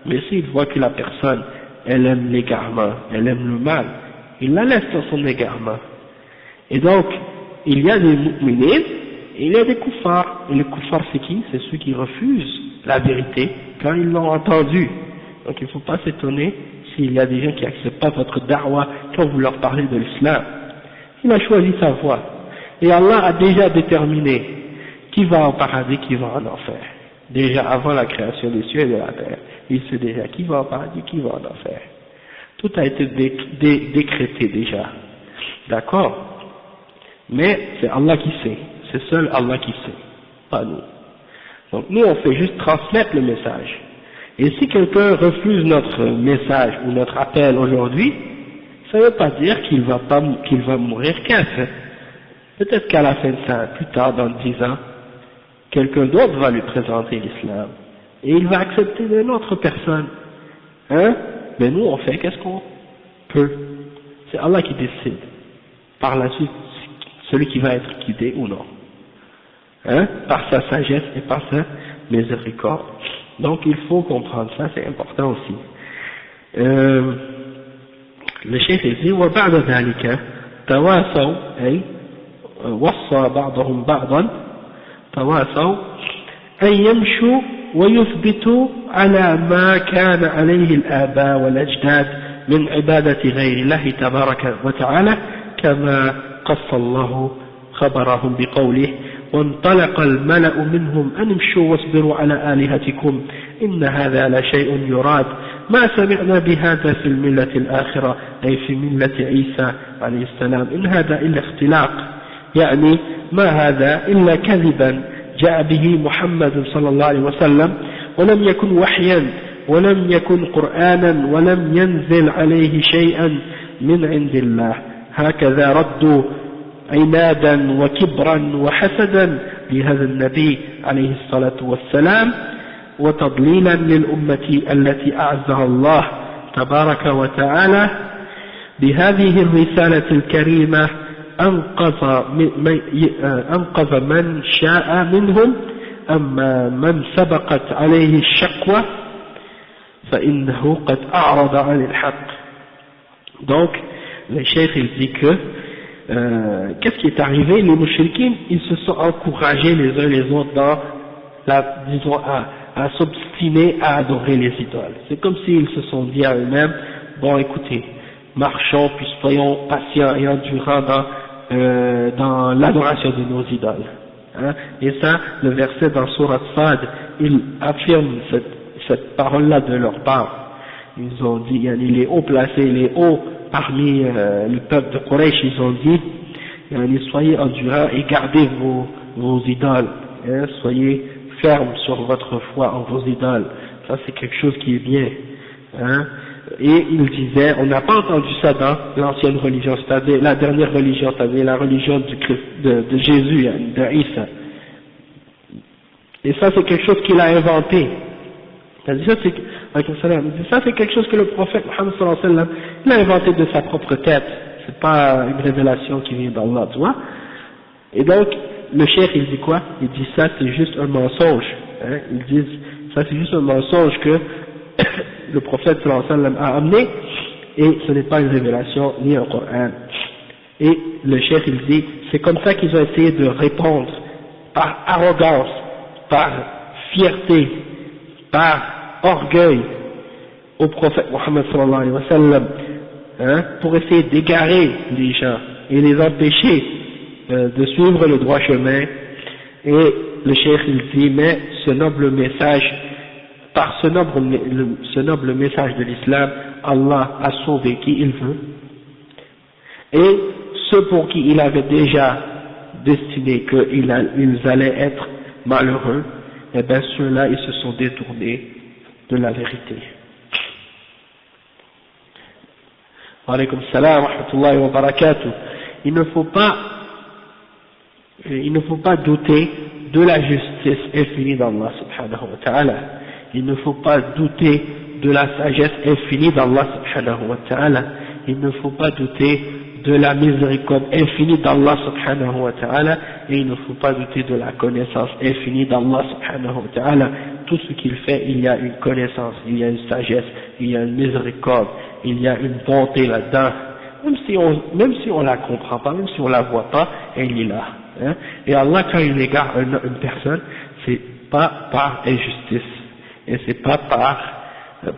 Mais s'il voit que la personne, elle aime l'égarement, elle aime le mal, il la laisse dans son égarement. Et donc, il y a des mu'minines, et il y a des kuffars. Et les kuffars, c'est qui? C'est ceux qui refusent la vérité quand ils l'ont entendue. Donc il ne faut pas s'étonner s'il y a des gens qui n'acceptent pas votre da'wah quand vous leur parlez de l'islam. Il a choisi sa voie. Et Allah a déjà déterminé qui va au paradis, qui va en enfer. Déjà avant la création des cieux et de la terre. Il sait déjà qui va au paradis, qui va en enfer. Tout a été décrété déjà. D'accord? Mais c'est Allah qui sait. C'est seul Allah qui sait. Pas nous. Donc nous on fait juste transmettre le message. Et si quelqu'un refuse notre message ou notre appel aujourd'hui, ça ne veut pas dire qu'il va mourir kafir. Peut-être qu'à la fin de ça, plus tard, dans 10 ans, quelqu'un d'autre va lui présenter l'islam. Et il va accepter d'une autre personne. Hein? Mais nous, on fait qu'est-ce qu'on peut. C'est Allah qui décide. Par la suite, celui qui va être guidé ou non. Hein? Par sa sagesse et par sa miséricorde. Donc il faut comprendre ça, c'est important aussi. Le cheikh dit وبعد ذلك تواصوا أي وصى بعضهم بعضا تواصوا أن يمشوا ويثبتوا على ما كان عليه الآباء والأجداد من عبادة غير الله تبارك وتعالى كما قص الله خبرهم بقوله وانطلق الملأ منهم أن امشوا واصبروا على آلهتكم إن هذا لشيء يراد ما سمعنا بهذا في الملة الآخرة أي في ملة عيسى عليه السلام إن هذا إلا اختلاق يعني ما هذا إلا كذبا جاء به محمد صلى الله عليه وسلم ولم يكن وحيا ولم يكن قرآنا ولم ينزل عليه شيئا من عند الله هكذا ردوا عنادا وكبرا وحسدا لهذا النبي عليه الصلاة والسلام وتضليلا للأمة التي أعزها الله تبارك وتعالى بهذه الرسالة الكريمة أنقذ من شاء منهم أما من سبقت عليه الشقوة فإنه قد أعرض عن الحق. Donc le cheikh il dit que qu'est-ce qui est arrivé? Les mouchriquins, ils se sont encouragés les uns les autres dans disons à s'obstiner à adorer les idoles. C'est comme s'ils se sont dit à eux-mêmes, bon écoutez, marchons puis soyons patients et endurants dans l'adoration de nos idoles. Hein? Et ça, le verset dans Surat Sad, il affirme cette parole-là de leur part. Ils ont dit, les hauts placés, les hauts parmi le peuple de Quraysh, ils ont dit, soyez endurants et gardez vos idoles, hein? Soyez fermes sur votre foi en vos idoles. Ça c'est quelque chose qui est bien. Hein? Et il disait, on n'a pas entendu ça dans l'ancienne religion, c'est-à-dire la dernière religion, c'est-à-dire la religion de Jésus, de Isa. Et ça c'est quelque chose qu'il a inventé. C'est-à-dire ça c'est quelque chose que le prophète Mohammed sallallahu alayhi wa sallam, il a inventé de sa propre tête. C'est pas une révélation qui vient d'Allah, tu vois. Et donc, le cheikh il dit quoi? Il dit ça c'est juste un mensonge. Hein? Ils disent ça c'est juste un mensonge que le prophète sallallahu alayhi wa sallam a amené, et ce n'est pas une révélation ni un Coran. Et le cheikh il dit, c'est comme ça qu'ils ont essayé de répondre, par arrogance, par fierté, par orgueil au prophète Mohammed sallallahu alayhi wa sallam, hein, pour essayer d'égarer les gens et les empêcher de suivre le droit chemin. Et le cheikh il dit, mais ce noble message, par ce noble message de l'islam, Allah a sauvé qui il veut, et ceux pour qui il avait déjà destiné qu'ils allaient être malheureux, eh bien ceux-là ils se sont détournés de la vérité. Wa alaykum salam wa rahmatullahi wa barakatuh. Il ne faut pas douter de la justice infinie d'Allah subhanahu wa ta'ala. Il ne faut pas douter de la sagesse infinie d'Allah subhanahu wa ta'ala. Il ne faut pas douter de la miséricorde infinie d'Allah subhanahu wa ta'ala, et il ne faut pas douter de la connaissance infinie d'Allah subhanahu wa ta'ala. Tout ce qu'il fait, il y a une connaissance, il y a une sagesse, il y a une miséricorde, il y a une bonté là-dedans, même si on la comprend pas, même si on la voit pas, elle est là. Hein? Et Allah, quand il égare une personne, c'est pas par injustice, et c'est pas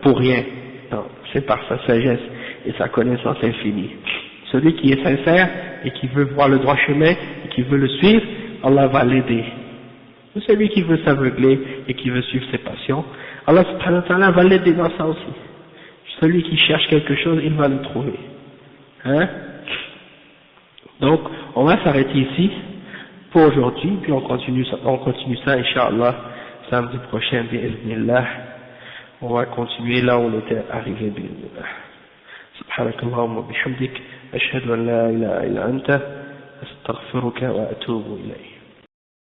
pour rien, non, c'est par sa sagesse et sa connaissance infinie. Celui qui est sincère et qui veut voir le droit chemin et qui veut le suivre, Allah va l'aider. Celui qui veut s'aveugler et qui veut suivre ses passions, Allah subhanahu wa ta'ala va l'aider dans ça aussi. Celui qui cherche quelque chose, il va le trouver. Hein? Donc, on va s'arrêter ici pour aujourd'hui, puis on continue ça, Inch'Allah, samedi prochain, bi'idhnillah. On va continuer là où on était arrivé, bi'idhnillah. سبحانك اللهم وبحمدك أشهد أن لا إله إلا أنت أستغفرك وأتوب إليك.